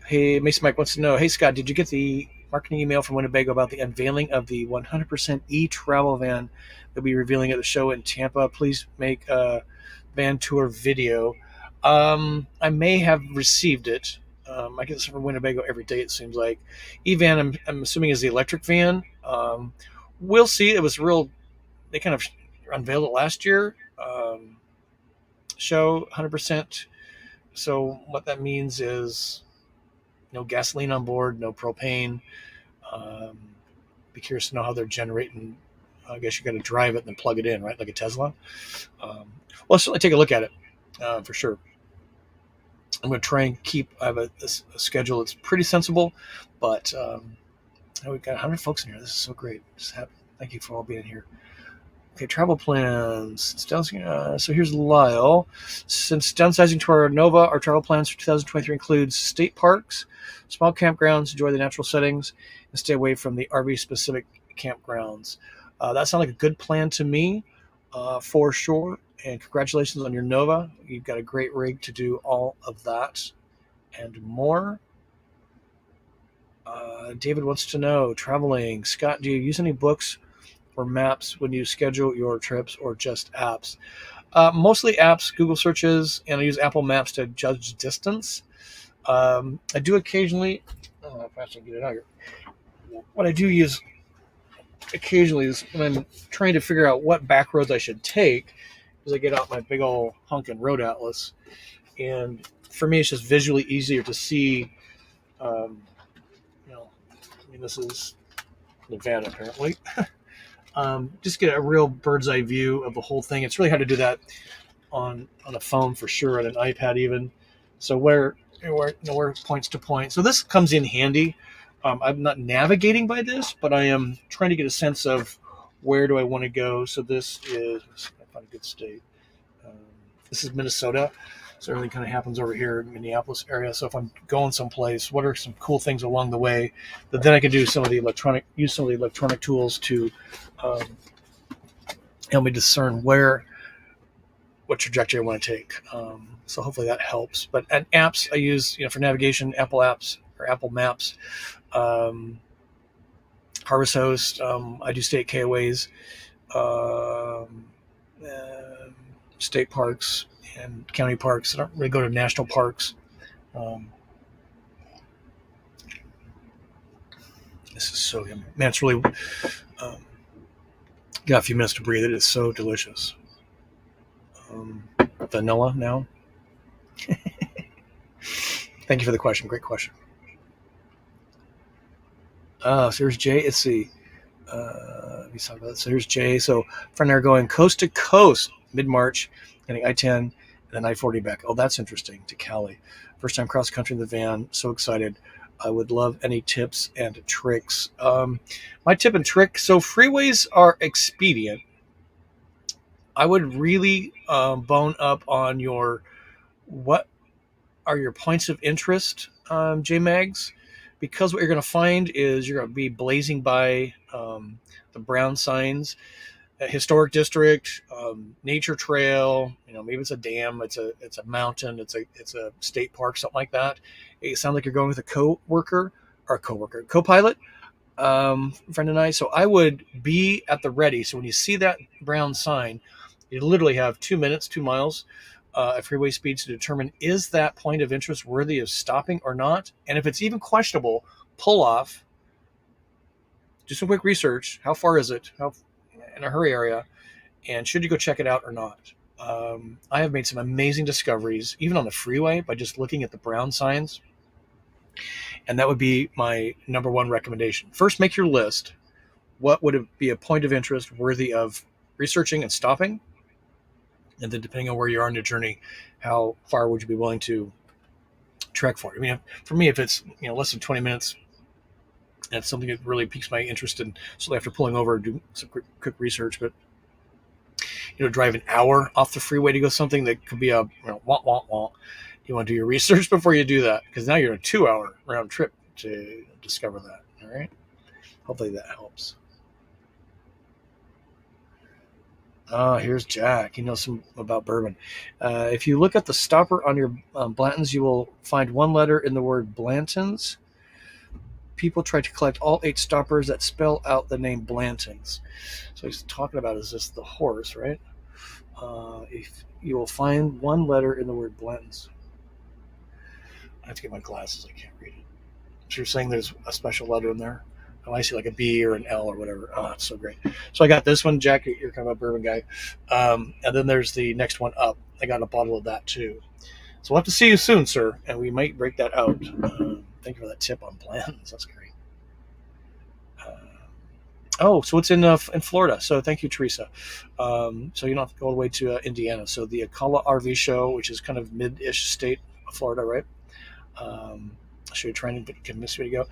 S1: Hey, Mason Mike wants to know, hey, Scott, did you get the marketing email from Winnebago about the unveiling of the 100% e-travel van they'll be revealing at the show in Tampa? Please make a van tour video. I may have received it. I get this from Winnebago every day, it seems like. E-van, I'm assuming, is the electric van. We'll see. It was real. They kind of unveiled it last year. Show 100%. So what that means is no gasoline on board, no propane. Be curious to know how they're generating. I guess you got to drive it and then plug it in, right? Like a Tesla. Well, certainly take a look at it for sure. I'm going to try and I have a schedule that's pretty sensible, but we've got 100 folks in here. This is so great. Thank you for all being here. Okay, travel plans. So here's Lyle. Since downsizing to our Nova, our travel plans for 2023 includes state parks, small campgrounds, enjoy the natural settings, and stay away from the RV-specific campgrounds. That sounds like a good plan to me, for sure. And congratulations on your Nova. You've got a great rig to do all of that and more. David wants to know, traveling. Scott, do you use any books or maps when you schedule your trips, or just apps? Mostly apps, Google searches, and I use Apple Maps to judge distance. I do occasionally, I don't know if I can get it out here. What I do use occasionally is when I'm trying to figure out what back roads I should take, is I get out my big old honkin' road atlas. And for me, it's just visually easier to see, this is Nevada apparently. Just get a real bird's eye view of the whole thing. It's really hard to do that on a phone for sure, on an iPad even. So where points to point. So this comes in handy. I'm not navigating by this, but I am trying to get a sense of where do I want to go. So this is, I find a good state. This is Minnesota, so everything kind of happens over here in Minneapolis area. So if I'm going someplace, what are some cool things along the way that then I can do use some of the electronic tools to um, help me discern what trajectory I want to take. So hopefully that helps. But and apps I use, for navigation, Apple apps or Apple Maps, um, Harvest Host. I do state KOAs, um, uh, state parks and county parks. I don't really go to national parks. Um, this is so yummy, man. It's really um, got a few minutes to breathe. It is so delicious. Vanilla now. Thank you for the question. Great question. So here's Jay. Let's see. Let me talk about that. So here's Jay. So friend and I are going coast to coast mid-March, getting I-10 and then I-40 back. Oh, that's interesting. To Cali. First time cross country in the van. So excited. I would love any tips and tricks. My tip and trick. So freeways are expedient. I would really bone up on what are your points of interest, JMags, because what you're going to find is you're going to be blazing by the brown signs, a historic district, nature trail. Maybe it's a dam, it's a mountain, it's a state park, something like that. It sounds like you're going with a co-pilot, friend and I. So I would be at the ready. So when you see that brown sign, you literally have 2 minutes, 2 miles at freeway speeds to determine, is that point of interest worthy of stopping or not? And if it's even questionable, pull off, do some quick research. How far is it? How in a hurry area? And should you go check it out or not? I have made some amazing discoveries, even on the freeway, by just looking at the brown signs. And that would be my number one recommendation. First, make your list. What would be a point of interest worthy of researching and stopping? And then depending on where you are in your journey, how far would you be willing to trek for? I mean, for me, if it's less than 20 minutes, and it's something that really piques my interest, and so after pulling over, do some quick research. But drive an hour off the freeway to go something that could be a wah wah wah. You want to do your research before you do that, because now you're a 2-hour round trip to discover that. All right. Hopefully that helps. Here's Jack. He knows some about bourbon. If you look at the stopper on your Blantons, you will find one letter in the word Blantons. People try to collect all 8 stoppers that spell out the name Blantons. So he's talking about, is this the horse, right? If you will find one letter in the word Blantons. I have to get my glasses. I can't read it. So you're saying there's a special letter in there? Oh, I see, like a B or an L or whatever. Oh, that's so great. So I got this one, Jack. You're kind of a bourbon guy. And then there's the next one up. I got a bottle of that too. So we'll have to see you soon, sir. And we might break that out. Thank you for that tip on plans. That's great. So it's in Florida. So thank you, Teresa. So you don't have to go all the way to Indiana. So the Acala RV show, which is kind of mid-ish state of Florida, right? I'll show you training, but convince me to go.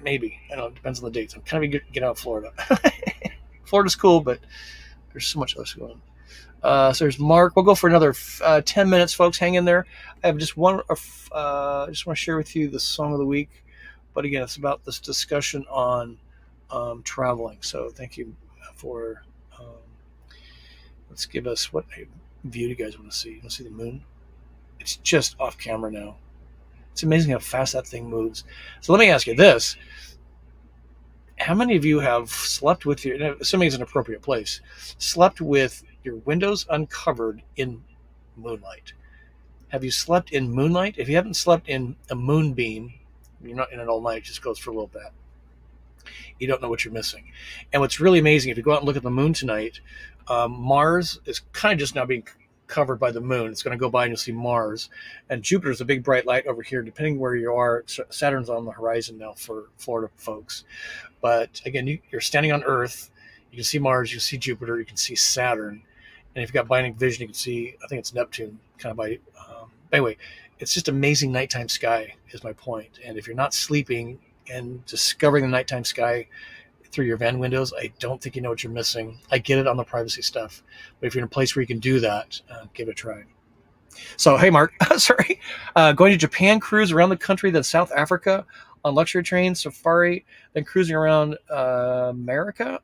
S1: Maybe. I know, it depends on the dates. I'm kind of get out of Florida. Florida's cool, but there's so much else going on. So there's Mark. We'll go for another 10 minutes, folks. Hang in there. I have just one. Just want to share with you the song of the week. But again, it's about this discussion on traveling. So thank you for. Let's give us what view do you guys want to see? You want to see the moon? It's just off camera now. It's amazing how fast that thing moves. So let me ask you this. How many of you have slept with assuming it's an appropriate place, slept with your windows uncovered in moonlight? Have you slept in moonlight? If you haven't slept in a moonbeam, you're not in it all night, it just goes for a little bit. You don't know what you're missing. And what's really amazing, if you go out and look at the moon tonight, Mars is kind of just now being covered by the moon. It's going to go by and you'll see Mars. And Jupiter's a big bright light over here. Depending where you are, Saturn's on the horizon now for Florida folks. But again, you're standing on Earth. You can see Mars, you can see Jupiter, you can see Saturn. And if you've got bionic vision, you can see, I think it's Neptune, kind of by... anyway, it's just amazing nighttime sky is my point. And if you're not sleeping and discovering the nighttime sky, through your van windows, I don't think you know what you're missing. I get it on the privacy stuff, but if you're in a place where you can do that, give it a try. So, hey, Mark, sorry. Going to Japan cruise around the country, then South Africa on luxury train, safari, then cruising around America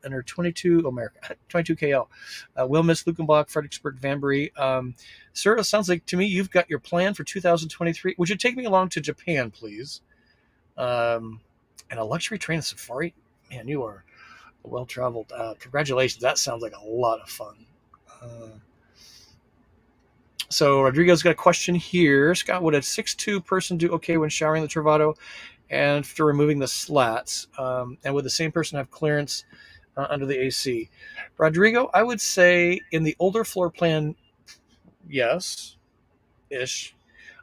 S1: under 22 KL. Will Miss Lukenbach, Fredericksburg, Vanbury. Sir, it sounds like to me you've got your plan for 2023. Would you take me along to Japan, please? And a luxury train safari? Man, you are well traveled. Congratulations. That sounds like a lot of fun. So Rodrigo's got a question here. Scott, would a 6'2" person do okay when showering the Travato and after removing the slats? And would the same person have clearance under the AC? Rodrigo, I would say in the older floor plan, yes-ish.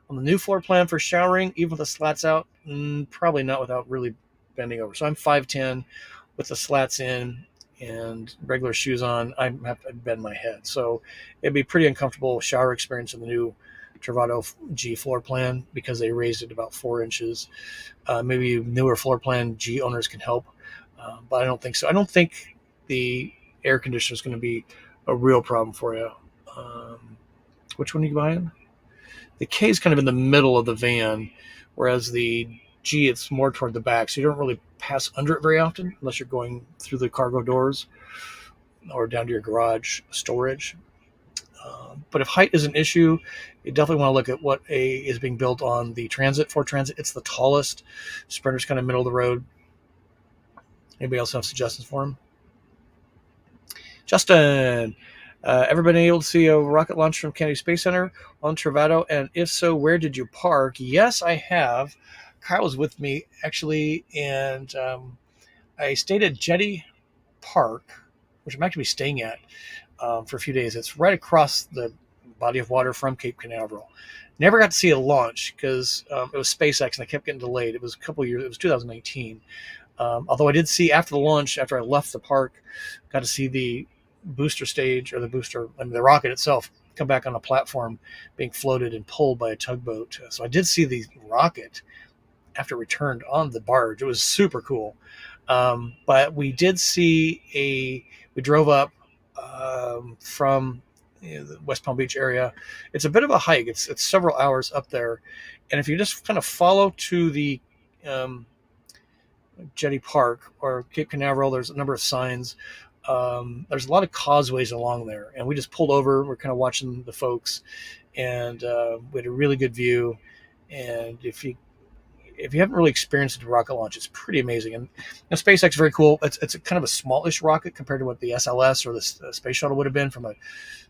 S1: On the new floor plan for showering, even with the slats out, probably not without really bending over. So I'm 5'10", with the slats in and regular shoes on. I have to bend my head. So it'd be pretty uncomfortable shower experience in the new Travato G floor plan because they raised it about 4 inches. Maybe newer floor plan G owners can help, but I don't think so. I don't think the air conditioner is going to be a real problem for you. Which one are you buying? The K is kind of in the middle of the van, whereas the G, it's more toward the back. So you don't really pass under it very often unless you're going through the cargo doors or down to your garage storage. But if height is an issue, you definitely want to look at what is being built on the Transit. Ford Transit, it's the tallest. Sprinter's kind of middle of the road. Anybody else have suggestions for him? Justin, ever been able to see a rocket launch from Kennedy Space Center on Travato? And if so, where did you park? Yes, I have. Kyle was with me, actually, and I stayed at Jetty Park, which I'm actually staying at for a few days. It's right across the body of water from Cape Canaveral. Never got to see a launch because it was SpaceX and I kept getting delayed. It was a couple of years. It was 2019. Although I did see after the launch, after I left the park, got to see the booster stage or the rocket itself come back on a platform being floated and pulled by a tugboat. So I did see the rocket after it returned on the barge. It was super cool. But we did see we drove up from the West Palm Beach area. It's a bit of a hike. It's several hours up there. And if you just kind of follow to the Jetty Park or Cape Canaveral, there's a number of signs. There's a lot of causeways along there. And we just pulled over. We're kind of watching the folks. And we had a really good view. And if you haven't really experienced a rocket launch, it's pretty amazing. And SpaceX is very cool. It's a kind of a smallish rocket compared to what the SLS or the space shuttle would have been from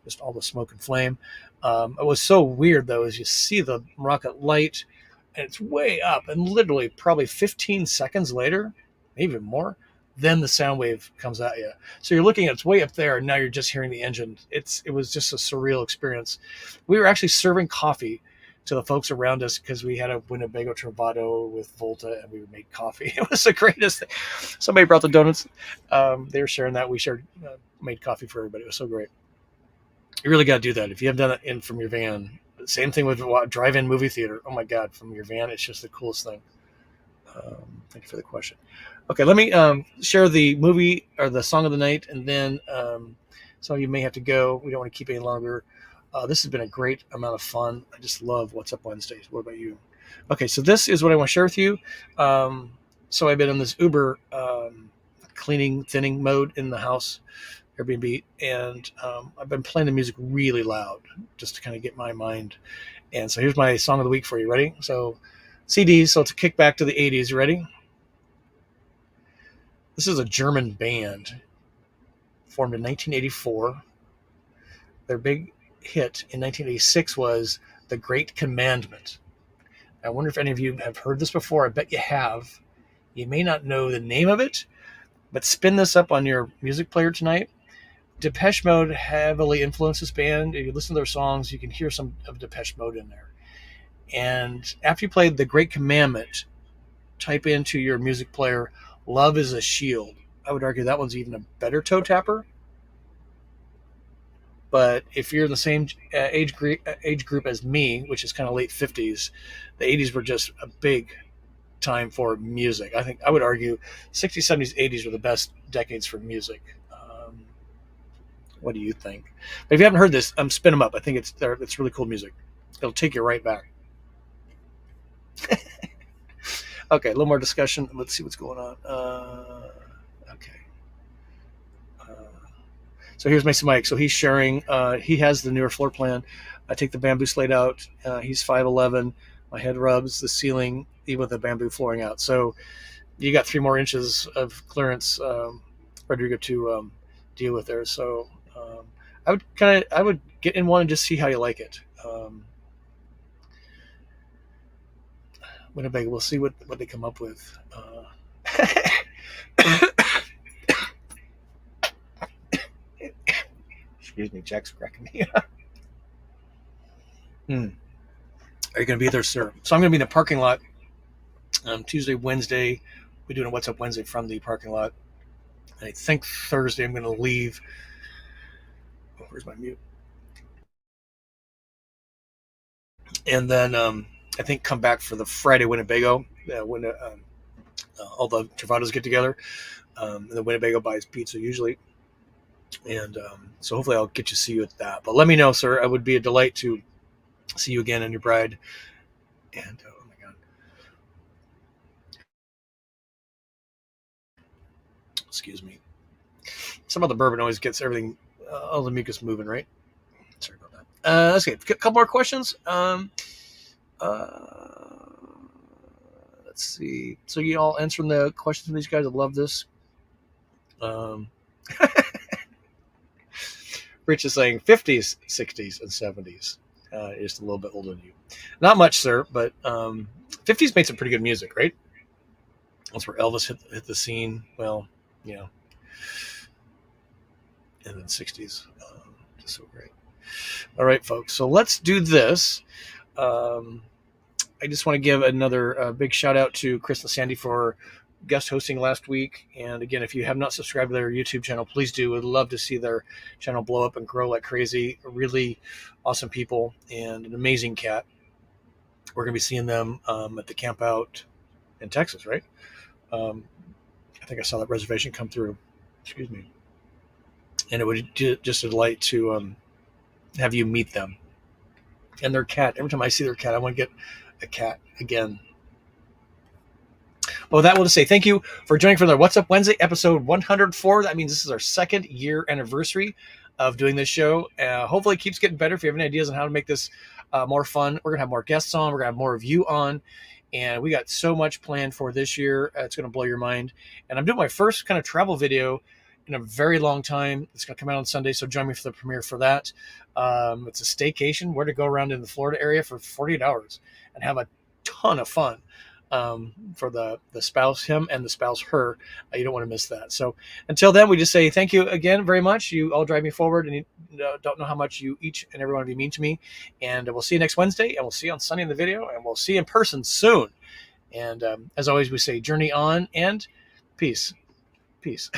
S1: just all the smoke and flame. It was so weird, though, as you see the rocket light, and it's way up, and literally probably 15 seconds later, maybe even more, then the sound wave comes at you. So you're looking at it's way up there, and now you're just hearing the engine. It was just a surreal experience. We were actually serving coffee to the folks around us because we had a Winnebago Travato with Volta and we made coffee. It was the greatest thing. Somebody brought the donuts. They were sharing that. We made coffee for everybody. It was so great. You really got to do that. If you haven't done it from your van, same thing with drive-in movie theater. Oh my God, from your van, it's just the coolest thing. Thank you for the question. Okay, let me share the movie or the song of the night, and then some of you may have to go. We don't want to keep any longer. This has been a great amount of fun. I just love What's Up Wednesdays. What about you? Okay, so this is what I want to share with you. So I've been in this Uber cleaning, thinning mode in the house, Airbnb, and I've been playing the music really loud just to kind of get my mind. And so here's my song of the week for you. Ready? So CDs, so it's a kickback to the 80s. You ready? This is a German band formed in 1984. Their big hit in 1986 was The Great Commandment. I wonder if any of you have heard this before. I bet you have. You may not know the name of it, but spin this up on your music player tonight. Depeche Mode heavily influenced this band. If you listen to their songs, you can hear some of Depeche Mode in there. And after you play The Great Commandment, type into your music player, Love is a Shield. I would argue that one's even a better toe tapper. But if you're in the same age group as me, which is kind of late 50s, the 80s were just a big time for music. I think I would argue 60s, 70s, 80s were the best decades for music. What do you think? But if you haven't heard this, spin them up. I think it's really cool music. It'll take you right back. Okay, a little more discussion. Let's see what's going on. Okay. So here's Mason Mike. So he's sharing. He has the newer floor plan. I take the bamboo slate out. He's 5'11". My head rubs the ceiling, even with the bamboo flooring out. So you got 3 more inches of clearance, Rodrigo, to deal with there. So I would get in one and just see how you like it. Winnebago, we'll see what they come up with. Excuse me, Jack's cracking me up. Are you going to be there, sir? So I'm going to be in the parking lot Tuesday, Wednesday. We're doing a What's Up Wednesday from the parking lot. And I think Thursday I'm going to leave. Oh, where's my mute? And then I think come back for the Friday Winnebago when all the Travados get together. And the Winnebago buys pizza usually. And so hopefully I'll get to see you at that. But let me know, sir. It would be a delight to see you again and your bride. And oh my God. Excuse me. Some of the bourbon always gets everything, all the mucus moving, right? Sorry about that. Let's get a couple more questions. Let's see. So you all answering the questions from these guys. I love this. Rich is saying 50s, 60s, and 70s. Just a little bit older than you. Not much, sir, but 50s made some pretty good music, right? That's where Elvis hit the scene. Well, you know. And then 60s. Just so great. All right, folks. So let's do this. I just want to give another big shout out to Chris and Sandy for guest hosting last week. And again, if you have not subscribed to their YouTube channel, please do. We'd love to see their channel blow up and grow like crazy. Really awesome people and an amazing cat. We're going to be seeing them at the camp out in Texas, right? I think I saw that reservation come through. Excuse me. And it would just a delight to have you meet them and their cat. Every time I see their cat, I want to get a cat again. Well, with that, we'll just say thank you for joining for the What's Up Wednesday, episode 104. That means this is our 2nd year anniversary of doing this show. Hopefully it keeps getting better. If you have any ideas on how to make this more fun, we're going to have more guests on. We're going to have more of you on. And we got so much planned for this year. It's going to blow your mind. And I'm doing my first kind of travel video in a very long time. It's going to come out on Sunday, so join me for the premiere for that. It's a staycation. We're to go around in the Florida area for 48 hours and have a ton of fun for the spouse, him, and the spouse, her. You don't want to miss that. So until then, we just say thank you again very much. You all drive me forward, and you don't know how much you each and every one of you mean to me. And we'll see you next Wednesday, and we'll see you on Sunday in the video, and we'll see you in person soon. And as always, we say journey on and peace. Peace.